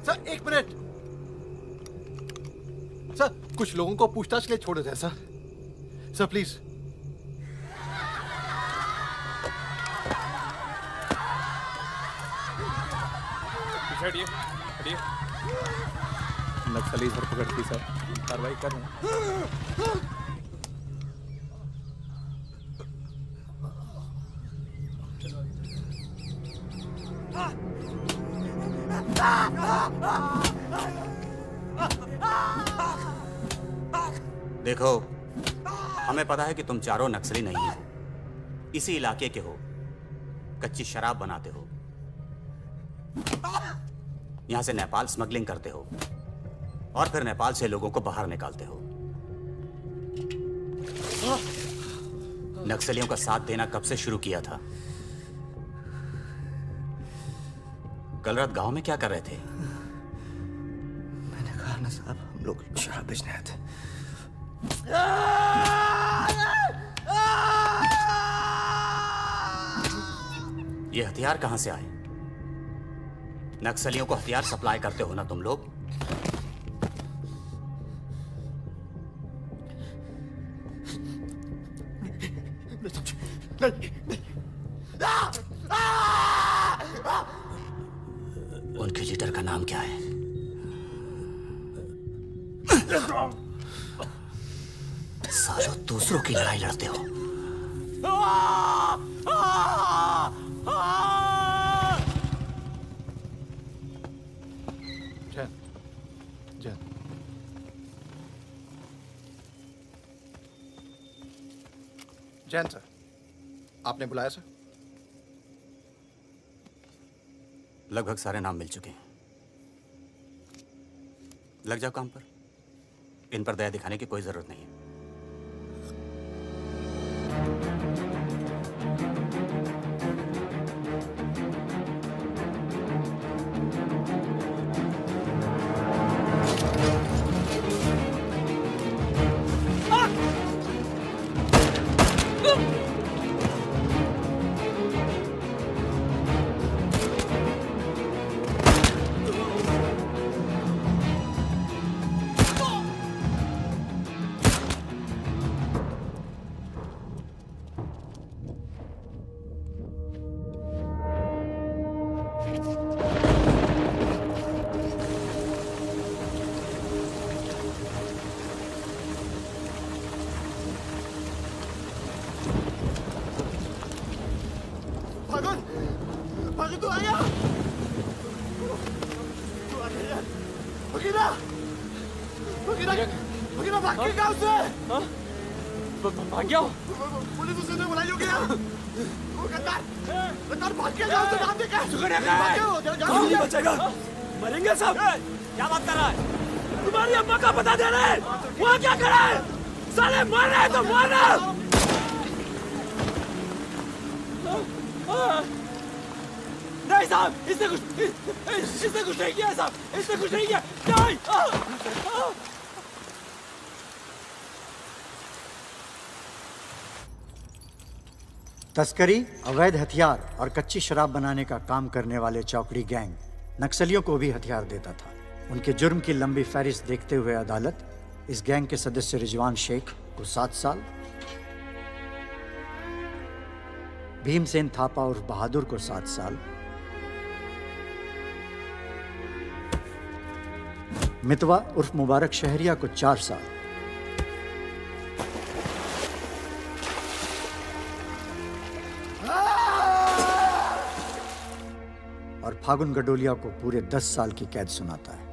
सर एक मिनट। सर कुछ लोगों को पूछताछ के लिए छोड़ देते हैं सर। Sir please. हटिए हटिए। नक्सली धरपकड़ की सर, कार्रवाई कर रहे हैं। देखो, हमें पता है कि तुम चारों नक्सली नहीं हो, इसी इलाके के हो, कच्ची शराब बनाते हो, यहां से नेपाल स्मगलिंग करते हो और फिर नेपाल से लोगों को बाहर निकालते हो। नक्सलियों का साथ देना कब से शुरू किया था? कल रात गांव में क्या कर रहे थे? मैंने कहा ना साहब, हम लोग शराब बेचने आए थे। ये हथियार कहां से आए? नक्सलियों को हथियार सप्लाई करते हो ना तुम लोग? उनके लीडर का नाम क्या है? सालों दूसरों की लड़ाई लड़ते हो। जैन सर, आपने बुलाया सर? लगभग सारे नाम मिल चुके हैं। लग जाओ काम पर। इन पर दया दिखाने की कोई जरूरत नहीं है। भागो, तू आ गया। भगीना, भगीना, भगीना भाग के गाँव से। भाग गया? पुलिस उसे बुलाई होगी ना? वो गद्दार भाग के गाँव से नाम देकर। कौन नहीं बचेगा? मरेंगे सब। क्या बात कर रहा है? तुम्हारी अम्मा का पता दे रहे हैं। वहाँ क्या कर रहा है? साले मर रहे हैं तो मारना। नहीं साहब, इसने कुछ नहीं किया साहब, इसने कुछ नहीं किया। नहीं। तस्करी, अवैध हथियार और कच्ची शराब बनाने का काम करने वाले चौकड़ी गैंग नक्सलियों को भी हथियार देता था। उनके जुर्म की लंबी फहरिस्त देखते हुए अदालत इस गैंग के सदस्य रिजवान शेख को 7 साल, भीमसेन थापा उर्फ बहादुर को 7 साल, मितवा उर्फ मुबारक शहरिया को 4 साल और फागुन गडोलिया को पूरे 10 साल की कैद सुनाता है।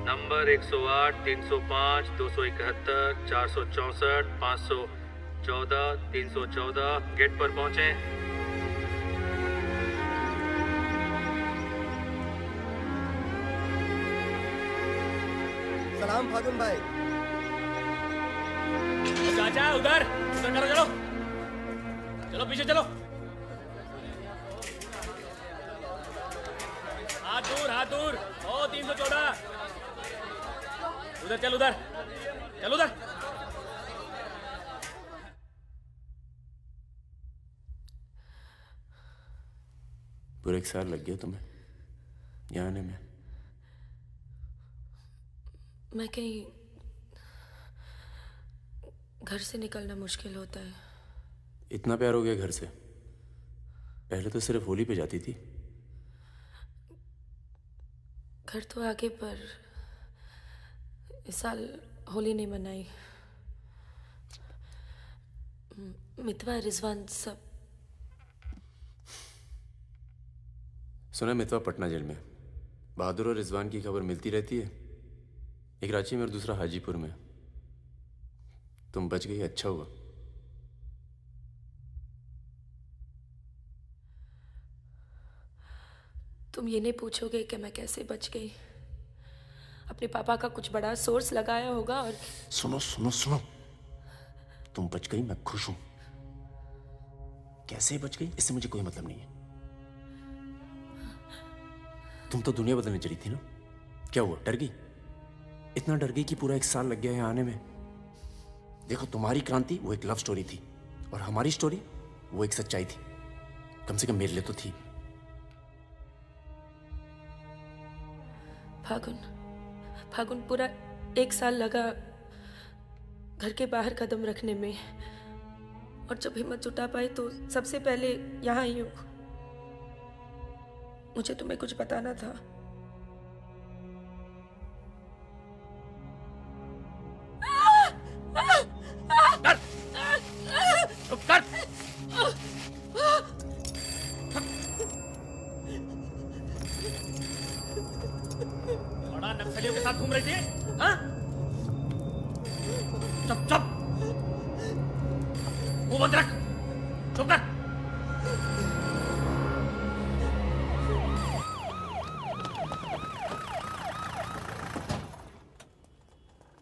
नंबर 108, 305, 271, 464, 514, 314 गेट पर पहुंचे। सलाम फागुन भाई। चाचा उधर करो, चलो चलो पीछे चलो। हाथ दूर। ओ 314 उधर चल, उधर। पूरे 1 साल लग गया तुम्हें यहाँ आने में। मैं कहीं घर से निकलना मुश्किल होता है। इतना प्यार हो गया घर से? पहले तो सिर्फ होली पे जाती थी। घर तो आगे, पर इस साल होली नहीं मनाई। मितवा, रिजवान सब। सुना मितवा पटना जेल में। बहादुर और रिजवान की खबर मिलती रहती है, एक रांची में और दूसरा हाजीपुर में। तुम बच गई, अच्छा हुआ। तुम ये नहीं पूछोगे कि मैं कैसे बच गई? अपने पापा का कुछ बड़ा सोर्स लगाया होगा और सुनो, तुम बच गई, मैं खुश हूं। कैसे बच गई इससे मुझे कोई मतलब नहीं है। तुम तो दुनिया बदलने चली थी ना, क्या हुआ? डर गई? इतना डर गई कि पूरा 1 साल लग गया यहाँ आने में। देखो, तुम्हारी क्रांति वो एक लव स्टोरी थी और हमारी स्टोरी वो एक सच्चाई थी। कम से कम मेरे लिए तो थी। फागुन पूरा 1 साल लगा घर के बाहर कदम रखने में, और जब हिम्मत जुटा पाई तो सबसे पहले यहाँ आई हूँ। मुझे तुम्हें कुछ बताना था। बड़ा नक्सलियों के साथ घूम रही थी। हाँ? चुप चुप, मुंह बंद रख, चुप कर।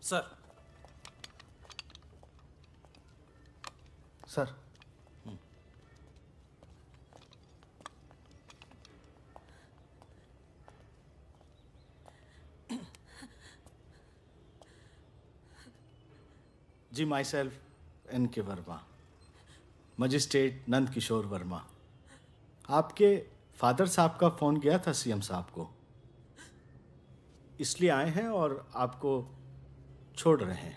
Sir sir ji myself N.K. Verma, magistrate Nand Kishore Verma. आपके फादर साहब का फ़ोन गया था सीएम साहब को, इसलिए आए हैं और आपको छोड़ रहे हैं।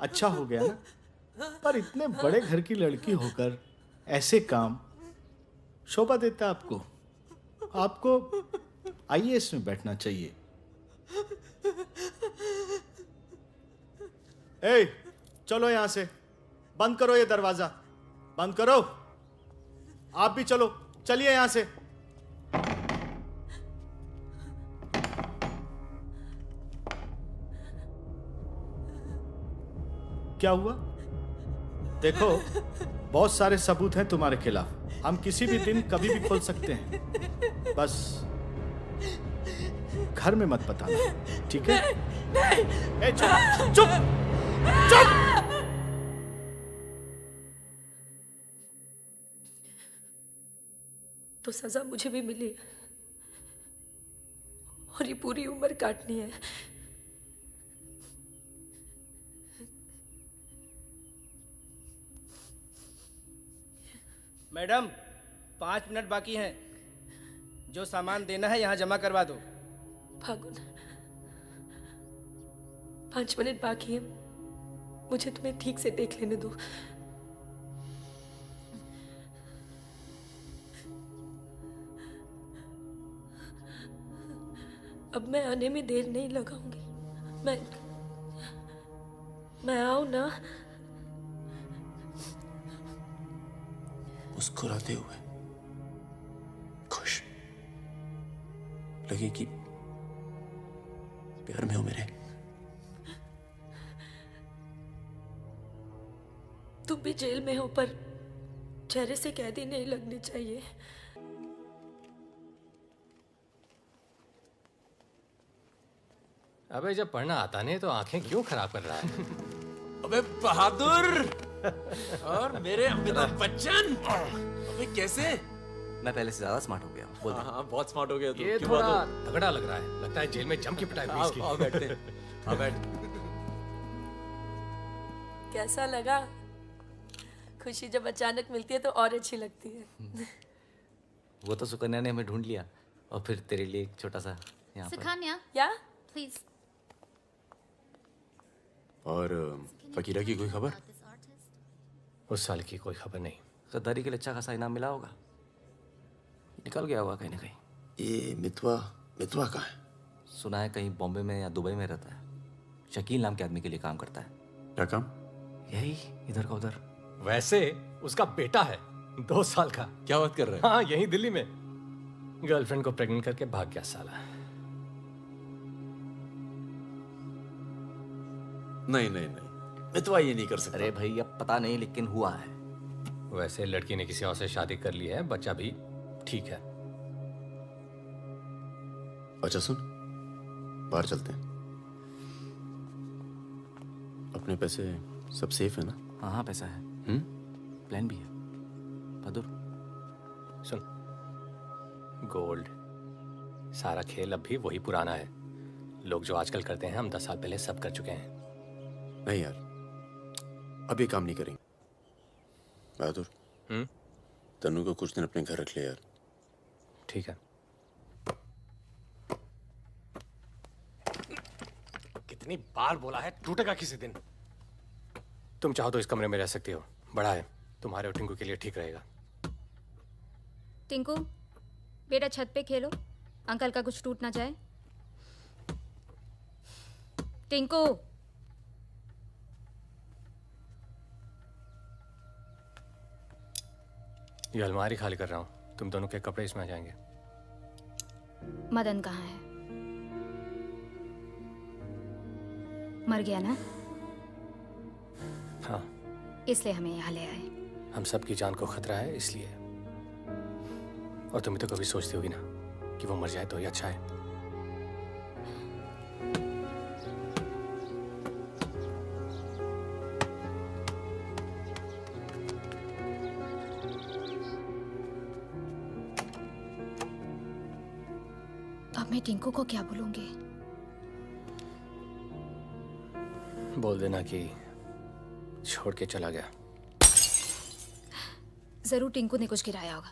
अच्छा हो गया ना, पर इतने बड़े घर की लड़की होकर ऐसे काम शोभा देता आपको। आपको आईएएस में बैठना चाहिए। ए, चलो यहां से, बंद करो ये दरवाजा, बंद करो। आप भी चलो, चलिए यहां से। क्या हुआ? देखो, बहुत सारे सबूत हैं तुम्हारे खिलाफ। हम किसी भी दिन कभी भी खोल सकते हैं। बस घर में मत बताना, ठीक है? ए, चुप चुप चुप। तो सजा मुझे भी मिली है और ये पूरी उम्र काटनी है। मैडम 5 मिनट बाकी हैं, जो सामान देना है यहाँ जमा करवा दो। फागुन, 5 मिनट बाकी है, मुझे तुम्हें ठीक से देख लेने दो। अब मैं आने में देर नहीं लगाऊंगी। मैं आऊं ना? मुस्कुराते हुए, खुश, लगे कि प्यार में हो मेरे। तुम भी जेल में हो, पर चेहरे से कैदी नहीं लगनी चाहिए। अबे जब पढ़ना आता नहीं तो आंखें क्यों खराब कर रहा है? अबे बहादुर और मेरे अमिताभ बच्चन, अबे कैसे? मैं पहले से ज्यादा स्मार्ट हो गया। बोल दे। हाँ, बहुत स्मार्ट हो गया तू। ये क्यों थोड़ा बहादुर? तगड़ा लग रहा है, लगता है जेल में जम की पिटाई हुई इसकी। आओ बैठते हैं। आओ बैठ। कैसा लगा? खुशी जब अचानक मिलती है तो और अच्छी लगती है। वो तो सुकन्या ने हमें ढूंढ लिया और फिर तेरे लिए एक छोटा सा यहाँ पर। सुकन्या, या प्लीज। और फकीरा की कोई खबर? उस साल की कोई खबर नहीं। गद्दारी के लिए अच्छा खासा इनाम मिला होगा, निकल गया होगा कहीं ना कहीं। ये मितवा कहाँ है? सुना है कहीं बॉम्बे में या दुबई में रहता है। शकील नाम के आदमी के लिए काम करता है। क्या काम? यही इधर का उधर। वैसे उसका बेटा है 2 साल का। क्या बात कर रहे हैं? हाँ, यही दिल्ली में गर्लफ्रेंड को प्रेग्नेंट करके भाग गया साला। नहीं, मितवा ये नहीं कर सकता। अरे भाई अब पता नहीं, लेकिन हुआ है। वैसे लड़की ने किसी और से शादी कर ली है, बच्चा भी ठीक है। अच्छा सुन, बाहर चलते हैं। अपने पैसे सब सेफ है ना? हाँ हाँ, पैसा है। प्लान भी है। बहादुर सुन, गोल्ड सारा खेल अब भी वही पुराना है। लोग जो आजकल करते हैं हम 10 साल पहले सब कर चुके हैं। नहीं यार, अब ये काम नहीं करेंगे। बहादुर, तनु को कुछ दिन अपने घर रख ले यार। ठीक है। कितनी बार बोला है, टूटेगा किसी दिन। तुम चाहो तो इस कमरे में रह सकती हो, बड़ा है, तुम्हारे और टिंकू के लिए ठीक रहेगा। टिंकू बेटा छत पे खेलो, अंकल का कुछ टूट ना जाए। टिंकू, ये अलमारी खाली कर रहा हूँ, तुम दोनों के कपड़े इसमें आ जाएंगे। मदन कहाँ है? मर गया ना, हाँ, इसलिए हमें यहाँ ले आए। हम सबकी जान को खतरा है इसलिए। और तुम तो कभी सोचती होगी ना कि वो मर जाए तो ही अच्छा है। अब मैं टिंकू को क्या बोलूंगी? बोल देना कि छोड़ के चला गया। जरूर टिंकू ने कुछ गिराया होगा।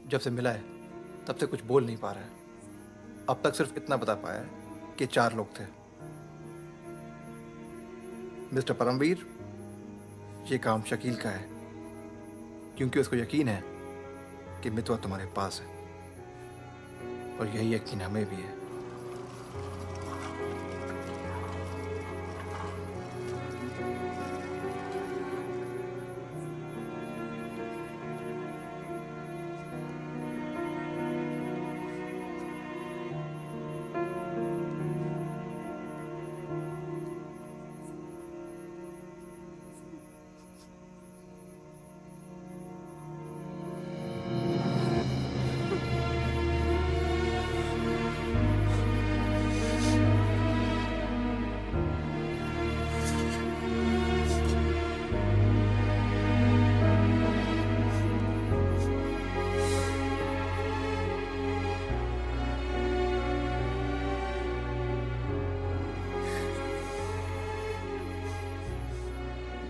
जब से मिला है तब से कुछ बोल नहीं पा रहा है। अब तक सिर्फ इतना बता पाया है कि 4 लोग थे। मिस्टर परमवीर, ये काम शकील का है क्योंकि उसको यकीन है कि मितवा तुम्हारे पास है और यही यकीन हमें भी है।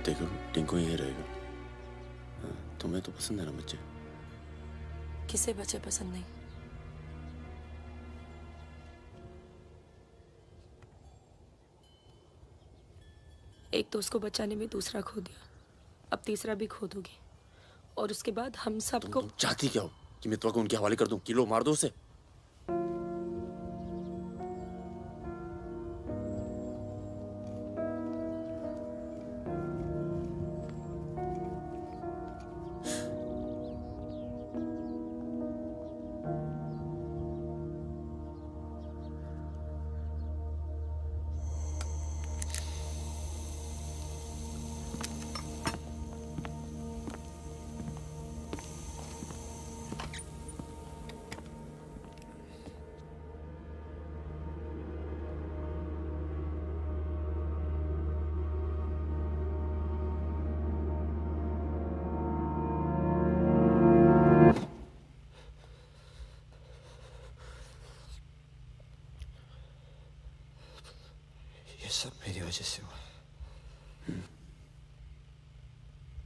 देखो टिंकू यही रहेगा। हाँ, तुम्हें तो पसंद है ना बच्चे? किसे बच्चे पसंद नहीं? एक तो उसको बचाने में दूसरा खो दिया, अब तीसरा भी खो दोगी और उसके बाद हम सबको। चाहती क्या हो कि मितवा को उनके हवाले कर दूं? किलो मार दो उसे। सब मेरी वजह से हुआ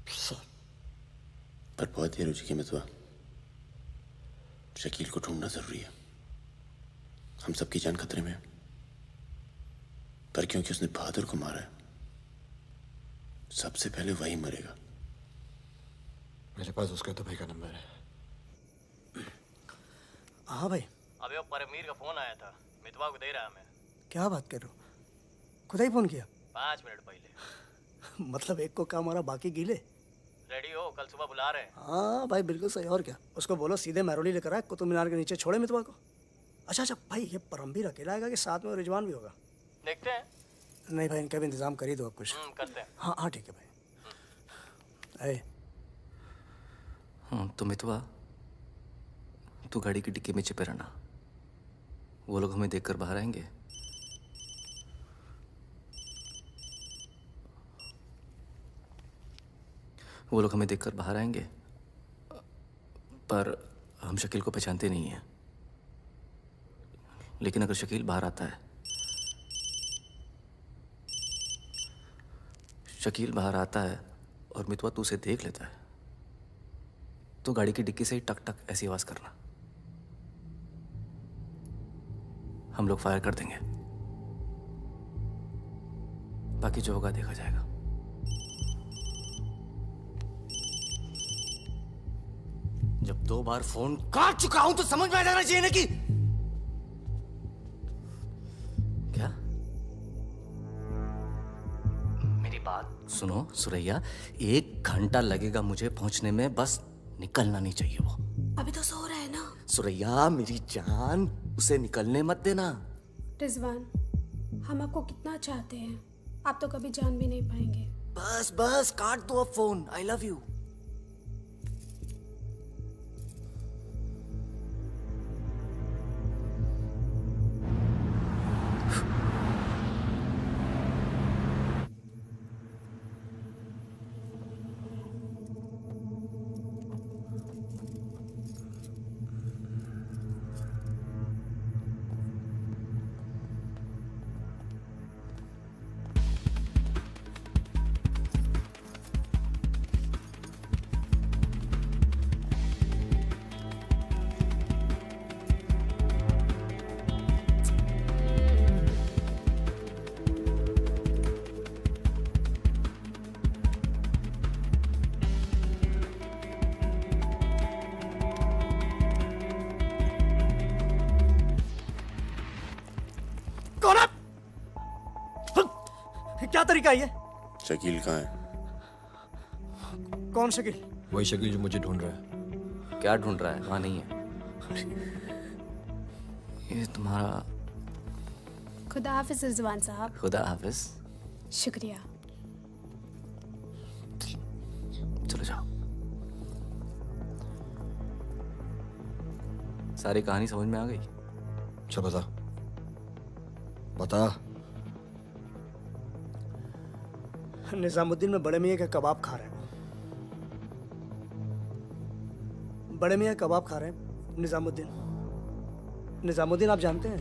सब। पर बहुत देर हो चुकी है मितवा। शकील को ढूंढना जरूरी है। हम सबकी जान खतरे में है। पर क्योंकि उसने बहादुर को मारा है, सबसे पहले वही मरेगा। मेरे पास उसका दुबई का नंबर है। हाँ भाई। अबे वो परमीर का फोन आया था, मितवा को दे रहा मैं। क्या बात कर रहे हो? खुदा ही फोन किया? 5 मिनट पहले। मतलब एक को काम और बाकी गीले। रेडी हो, कल सुबह बुला रहे हैं। हाँ भाई बिल्कुल सही। और क्या, उसको बोलो सीधे मैरोली लेकर आए, कुतुब मीनार के नीचे छोड़े मितवा को। अच्छा भाई, ये परमवीर अकेला आएगा कि साथ में रिजवान भी होगा? देखते हैं। नहीं भाई, इनका भी इंतजाम कर ही दो आप कुछ। करते हैं। हाँ हाँ ठीक है भाई। तो मितवा, तू गाड़ी की डिक्की में छिपे रहना। वो लोग हमें देखकर बाहर आएंगे। वो लोग हमें देखकर बाहर आएंगे, पर हम शकील को पहचानते नहीं हैं। लेकिन अगर शकील बाहर आता है, शकील बाहर आता है और मितवा तू उसे देख लेता है, तो गाड़ी की डिक्की से ही टक टक ऐसी आवाज करना। हम लोग फायर कर देंगे, बाकी जो होगा देखा जाएगा। जब 2 बार फोन काट चुका हूं तो समझ में आ जाना चाहिए ना कि क्या। मेरी बात सुनो सुरैया, 1 घंटा लगेगा मुझे पहुंचने में, बस निकलना नहीं चाहिए वो। अभी तो सो रहा है ना। सुरैया मेरी जान, उसे निकलने मत देना। रिजवान, हम आपको कितना चाहते हैं, आप तो कभी जान भी नहीं पाएंगे। बस बस काट दो अब फोन। I love you. क्या तरीका है ये? शकील कहाँ है? कौन शकील? वही शकील जो मुझे ढूंढ रहा है। क्या ढूंढ रहा है? वहां नहीं है। ये तुम्हारा। खुदा हाफिज रिजवान साहब। खुदा हाफिज। शुक्रिया। चलो जाओ। सारी कहानी समझ में आ गई? अच्छा बता बता। निजामुद्दीन में बड़े मियाँ का कबाब खा रहे हैं। बड़े मियाँ कबाब खा रहे हैं। निजामुद्दीन आप जानते हैं?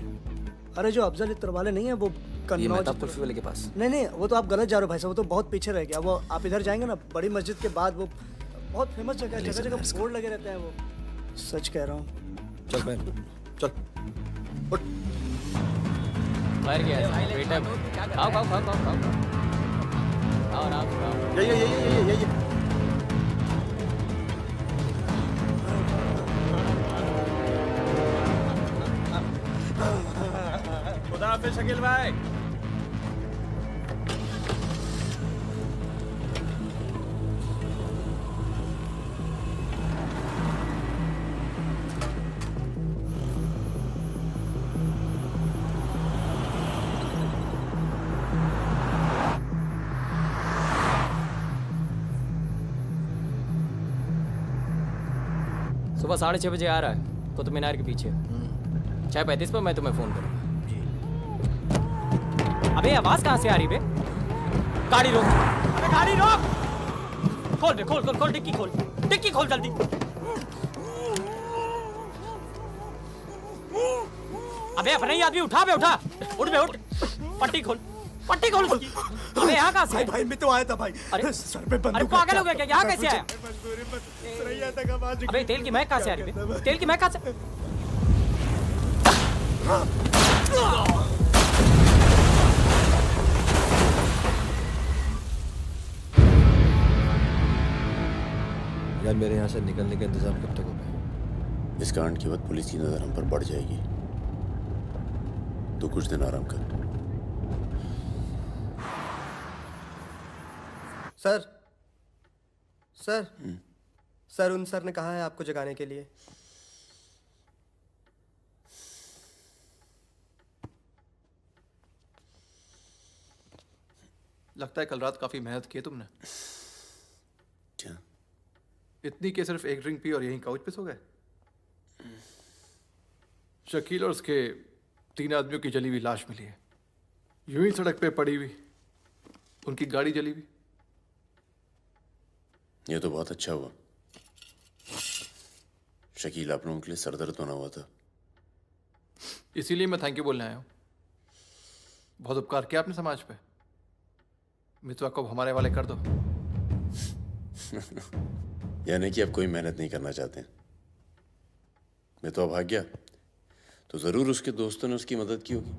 अरे जो अफजल इत्र वाले नहीं है वो ये कन्नौज मेहताब कुल्फी वाले के पास। नहीं वो तो आप गलत जा रहे हो भाई साहब, वो तो बहुत पीछे रह गया। वो आप इधर जाएंगे ना, बड़ी मस्जिद के बाद वो बहुत फेमस जगह है, जगह जगह बोर्ड लगे रहते हैं। वो सच कह रहा हूँ। चल मैं चल उठ। फायर किया है बेटा। खाओ खाओ खाओ खाओ खाओ और आप ये खुदा हाफिज शकील भाई। सुबह 6:30 बजे आ रहा है कुतुब मीनार के पीछे। 6:35 पर मैं तुम्हें फोन करूंगा। अबे आवाज कहाँ से आ रही बे? गाड़ी रोक। अबे गाड़ी रोक। खोल बे, खोल खोल खोल डिक्की खोल। डिक्की खोल जल्दी। अबे अपने ही आदमी उठा बे, उठा। उठ बे उठ। पट्टी खोल। पट्टी खोल उसकी। अबे यहाँ कहाँ से? भाई मैं तो आया था भाई। अरे सर पे बंदूक। अरे पागल हो गया क्या? यहाँ कैसे आया? सुरैया तक आवाज। अबे तेल की महक कहाँ से आ रही है? तेल की महक कहाँ से? यार मेरे यहाँ से निकलने का इंतजाम कब तक होगा? इस कांड के बाद पुलिस की नजर हम पर बढ़ जाएगी, तो कुछ दिन आराम कर। सर सर उन सर ने कहा है आपको जगाने के लिए। लगता है कल रात काफी मेहनत की है तुमने। क्या? इतनी कि सिर्फ एक ड्रिंक पी और यहीं काउच पे सो गए? शकील और उसके 3 आदमियों की जली हुई लाश मिली है, यूं ही सड़क पे पड़ी हुई, उनकी गाड़ी जली हुई। ये तो बहुत अच्छा हुआ। शकील आप लोगों के लिए सरदर्द बना हुआ था। इसीलिए मैं थैंक यू बोलने आया हूँ। बहुत उपकार किया आपने समाज पे। मितवा को हमारे वाले कर दो। यानी कि आप कोई मेहनत नहीं करना चाहते। मैं तो भाग गया तो जरूर उसके दोस्तों ने उसकी मदद की होगी।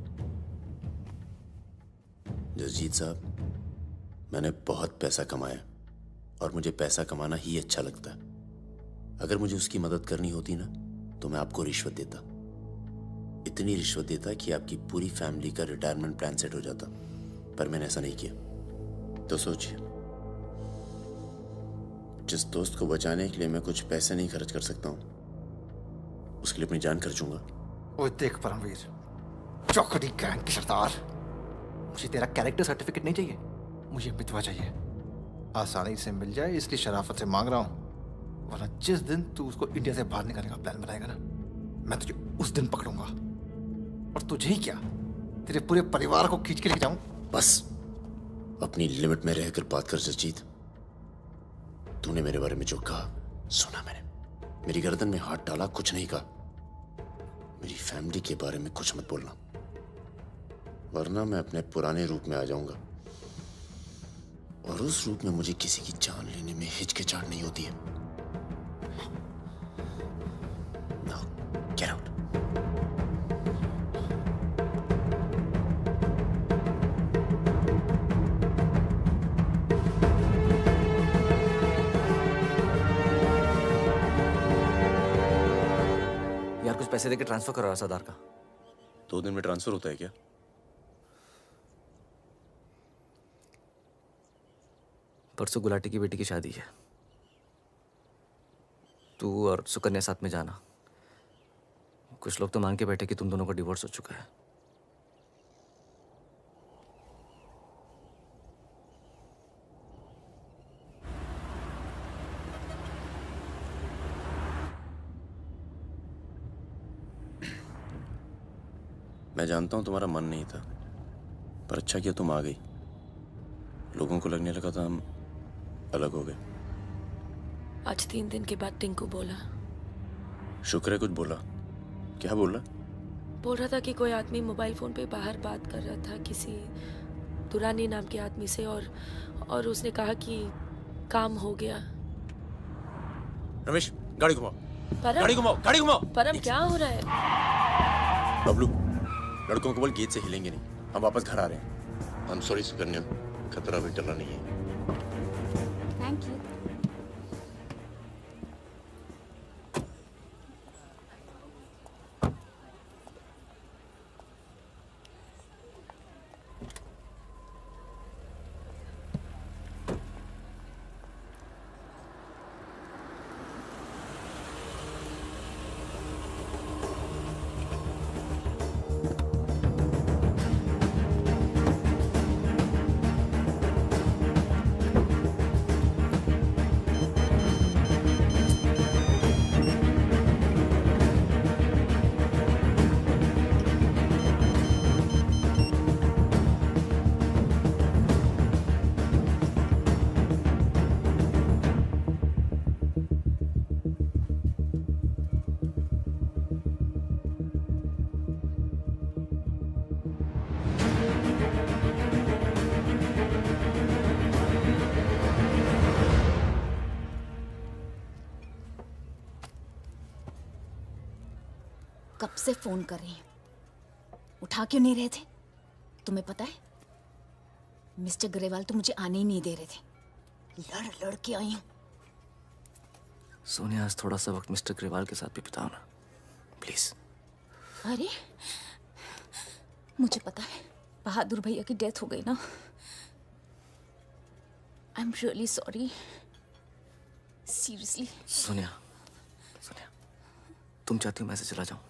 जसजीत साहब, मैंने बहुत पैसा कमाया और मुझे पैसा कमाना ही अच्छा लगता है। अगर मुझे उसकी मदद करनी होती ना तो मैं आपको रिश्वत देता, इतनी रिश्वत देता कि आपकी पूरी फैमिली का रिटायरमेंट प्लान सेट हो जाता, पर मैंने ऐसा नहीं किया। तो सोचिए, जिस दोस्त को बचाने के लिए मैं कुछ पैसे नहीं खर्च कर सकता हूं, उसके लिए अपनी जान खर्चूंगा। ओए देख परमवीर, चौकड़ी गैंग के सरदार, मुझे तेरा कैरेक्टर सर्टिफिकेट नहीं चाहिए, मुझे मितवा चाहिए। आसानी से मिल जाए इसलिए शराफत से मांग रहा हूं, वरना जिस दिन तू उसको इंडिया से बाहर निकालने का प्लान बनाएगा ना, मैं तुझे उस दिन पकड़ूंगा। और तुझे ही क्या, तेरे पूरे परिवार को खींच के लेके जाऊं। बस अपनी लिमिट में रहकर बात कर जसजीत। तूने मेरे बारे में जो कहा सुना मैंने, मेरी गर्दन में हाथ डाला, कुछ नहीं कहा। मेरी फैमिली के बारे में कुछ मत बोलना, वरना मैं अपने पुराने रूप में आ जाऊंगा, और उस रूप में मुझे किसी की जान लेने में हिचकिचाहट नहीं होती है। Now, get out. यार कुछ पैसे देके ट्रांसफर करो सरदार का। 2 दिन में ट्रांसफर होता है क्या? परसों गुलाटी की बेटी की शादी है, तू और सुकन्या साथ में जाना। कुछ लोग तो मान के बैठे कि तुम दोनों का डिवोर्स हो चुका है। मैं जानता हूं तुम्हारा मन नहीं था, पर अच्छा किया तुम आ गई। लोगों को लगने लगा था हम अलग हो गए। आज 3 दिन के बाद टिंकू बोला। शुक्र है कुछ बोला। क्या बोला? बोल रहा था कि कोई आदमी मोबाइल फोन पे बाहर बात कर रहा था किसी दुरानी नाम के आदमी से, और उसने कहा कि काम हो गया। रमेश, गाड़ी घुमाओ। परम, गाड़ी घुमाओ, गाड़ी घुमाओ। परम क्या हो रहा है? बबलू, लड़कों को बोल गेट से हिलेंगे नहीं, हम वापस घर आ रहे हैं। I'm sorry सुकन्या, खतरा भी टला नहीं है। Thank you. कब से फोन कर रही हूँ, उठा क्यों नहीं रहे थे? तुम्हें पता है मिस्टर ग्रेवाल तो मुझे आने ही नहीं दे रहे थे, लड़ लड़ के आई हूँ। सोनिया, आज थोड़ा सा वक्त मिस्टर ग्रेवाल के साथ भी बिताओ ना, प्लीज। अरे मुझे पता है बहादुर भैया की डेथ हो गई ना। I am really sorry, seriously. Sonia, Sonia, तुम चाहती हो मैं ऐसे चला जाऊं?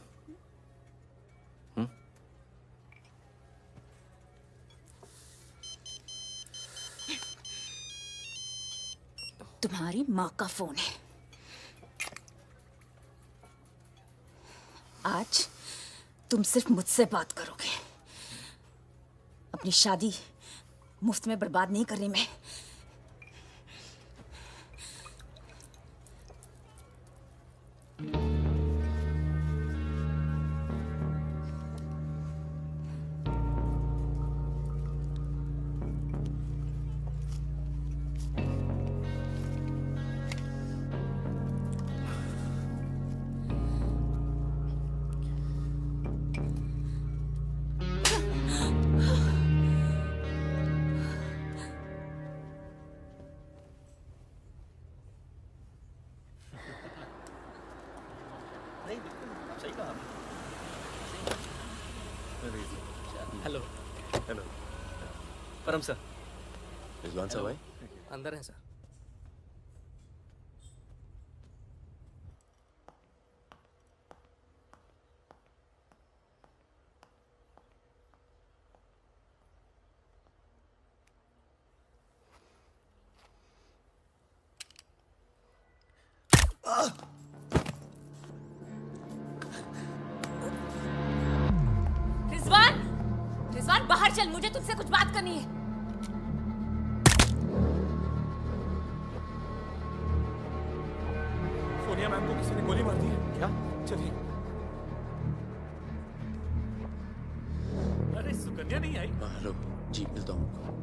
तुम्हारी माँ का फोन है। आज तुम सिर्फ मुझसे बात करोगे। अपनी शादी मुफ्त में बर्बाद नहीं कर रही मैं। हेलो हेलो परम सर। रिजवान साहब आए? अंदर है सर। रिजवान, रिजवान बाहर चल, मुझे तुझसे कुछ बात करनी है। सोनिया मैम को किसी ने गोली मार दी है। क्या? चलिए। अरे सुकन्या नहीं आई? हेलो जी, मिलता हूँ।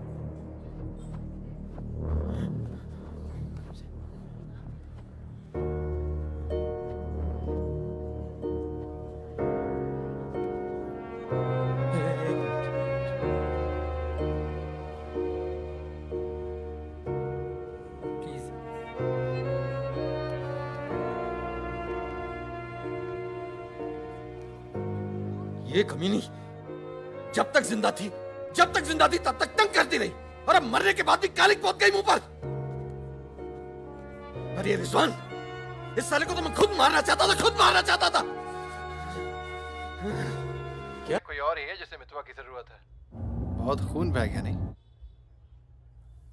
ये कमीनी जब तक जिंदा थी तब तक तंग करती रही, और अब मरने के बाद भी कालिक पहुंच गई मुंह पर। अरे ये रिजवान, इस साले को तो मैं खुद मारना चाहता था। क्या कोई और ही है जिसे मितवा की जरूरत है? बहुत खून बह गया नहीं?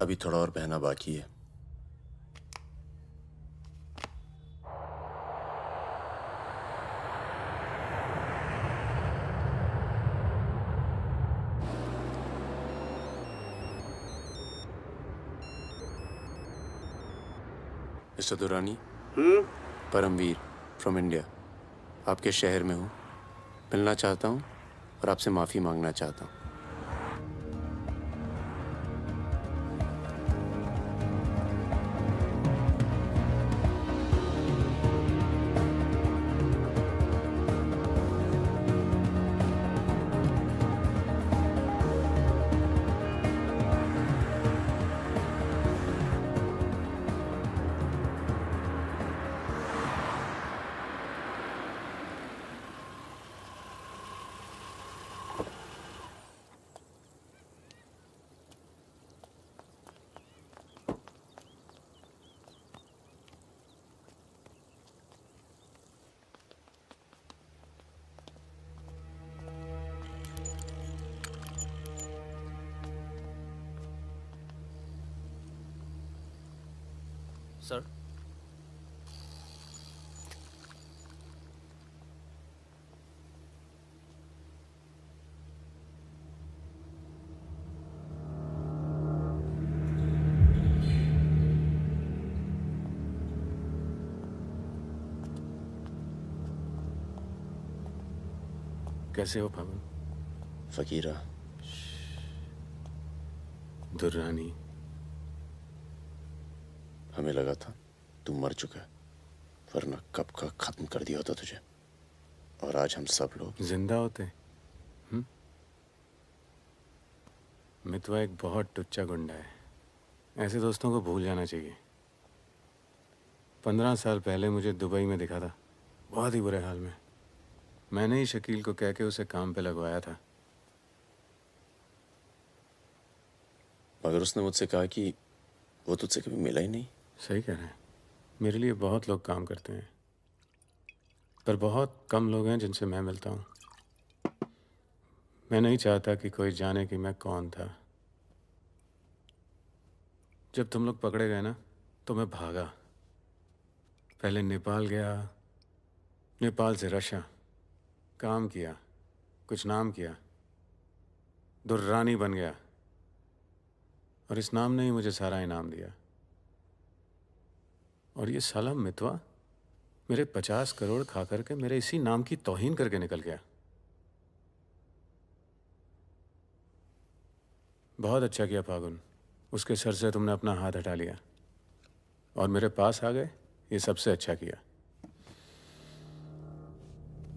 अभी थोड़ा और बहना बाकी है। Mister Durrani, Paramvir from India, आपके शहर में हूँ, मिलना चाहता हूँ और आपसे माफ़ी मांगना चाहता हूँ। सर, कैसे हो पवन? फकीरा, दुर्रानी, हमें लगा था तू मर चुका है, वरना कब का खत्म कर दिया होता तुझे। और आज हम सब लोग जिंदा होते। मितवा एक बहुत टुच्चा गुंडा है, ऐसे दोस्तों को भूल जाना चाहिए। 15 साल पहले मुझे दुबई में दिखा था, बहुत ही बुरे हाल में। मैंने ही शकील को कह के उसे काम पे लगवाया था। मगर उसने मुझसे कहा कि वो तुझसे कभी मिला ही नहीं। सही कह रहे हैं, मेरे लिए बहुत लोग काम करते हैं, पर बहुत कम लोग हैं जिनसे मैं मिलता हूँ। मैं नहीं चाहता कि कोई जाने कि मैं कौन था। जब तुम लोग पकड़े गए ना, तो मैं भागा। पहले नेपाल गया, नेपाल से रशिया, काम किया, कुछ नाम किया, दुर्रानी बन गया, और इस नाम ने ही मुझे सारा इनाम दिया। और ये साला मितवा मेरे 50 करोड़ खा करके मेरे इसी नाम की तौहीन करके निकल गया। बहुत अच्छा किया फागुन, उसके सर से तुमने अपना हाथ हटा लिया और मेरे पास आ गए, ये सबसे अच्छा किया।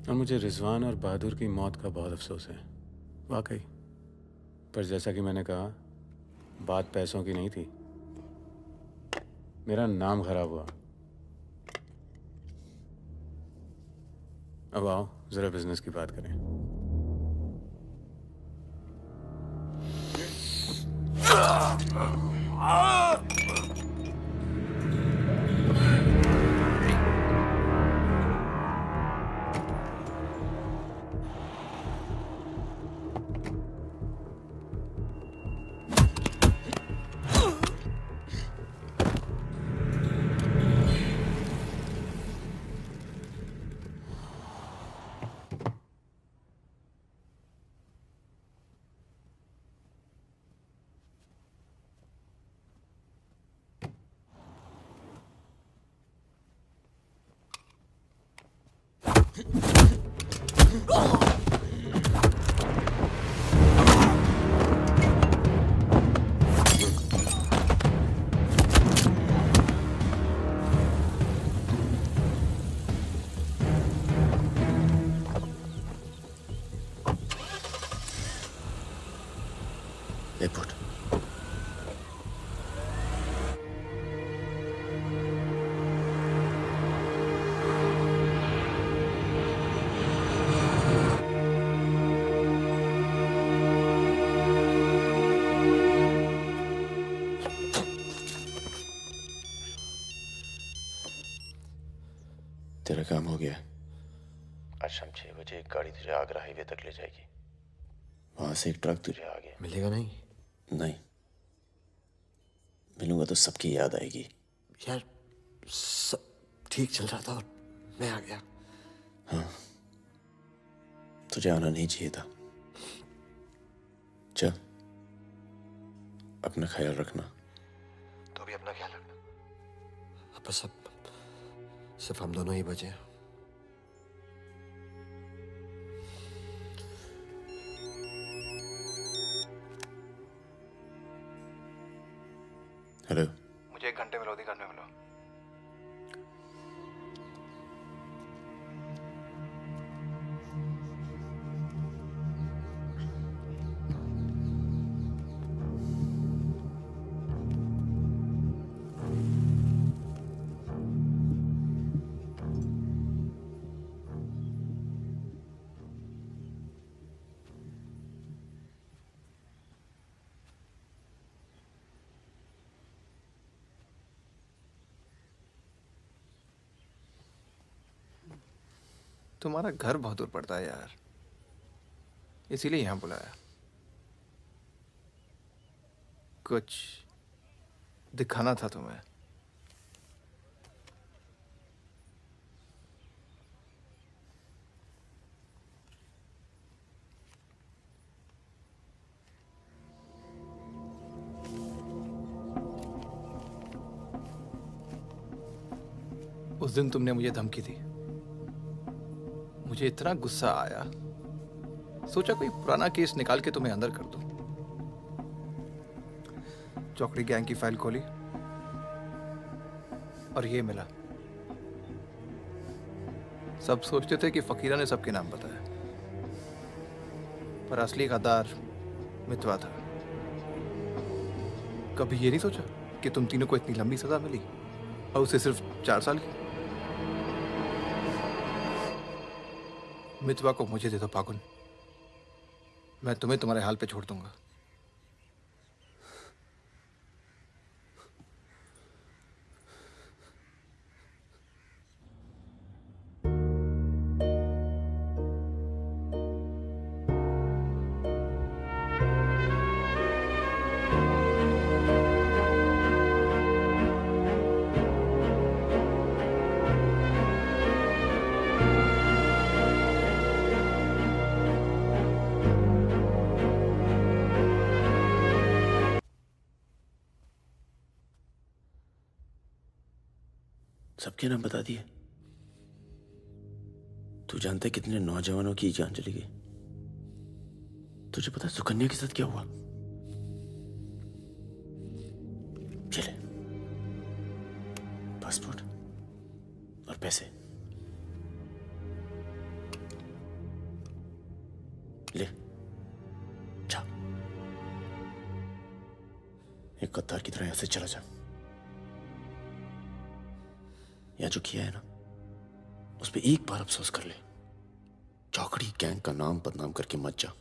और मुझे रिजवान और बहादुर की मौत का बहुत अफसोस है, वाकई। पर जैसा कि मैंने कहा, बात पैसों की नहीं थी, मेरा नाम खराब हुआ। अब आओ जरा बिजनेस की बात करें। तेरा काम हो गया। आज शाम 6 बजे एक गाड़ी तुझे आगरा हाईवे तक ले जाएगी। वहां से एक ट्रक तुझे आगे मिलेगा नहीं? नहीं, मिलूंगा तो सबकी याद आएगी। यार सब ठीक चल रहा था और मैं आ गया। हाँ, तुझे आना नहीं चाहिए था। चल, अपना ख्याल रखना। तो भी अपना ख्याल रखना। अब बस सिर्फ हम दोनों ही बचे हैं। हेलो, मुझे 1 घंटे में लोधी घाट में मिलो। तुम्हारा घर बहुत दूर पड़ता है यार, इसीलिए यहाँ बुलाया। कुछ दिखाना था तुम्हें। उस दिन तुमने मुझे धमकी दी, मुझे इतना गुस्सा आया, सोचा कोई पुराना केस निकाल के तुम्हें अंदर कर दूं। चौकड़ी गैंग की फाइल खोली और ये मिला। सब सोचते थे कि फकीरा ने सबके नाम बताया, पर असली गद्दार मितवा था। कभी ये नहीं सोचा कि तुम तीनों को इतनी लंबी सजा मिली और उसे सिर्फ 4 साल की। मितवा को मुझे दे दो फागुन, मैं तुम्हें तुम्हारे हाल पे छोड़ दूंगा। सबके नाम बता दिए। तू जानता है कितने नौजवानों की जान चली गई? तुझे पता है सुकन्या के साथ क्या हुआ? चले, पासपोर्ट और पैसे ले, जा। एक गद्दार की तरह यहां से चला जा। या जो किया है ना, उस पर एक बार अफसोस कर ले। चौकड़ी गैंग का नाम बदनाम करके मत जा।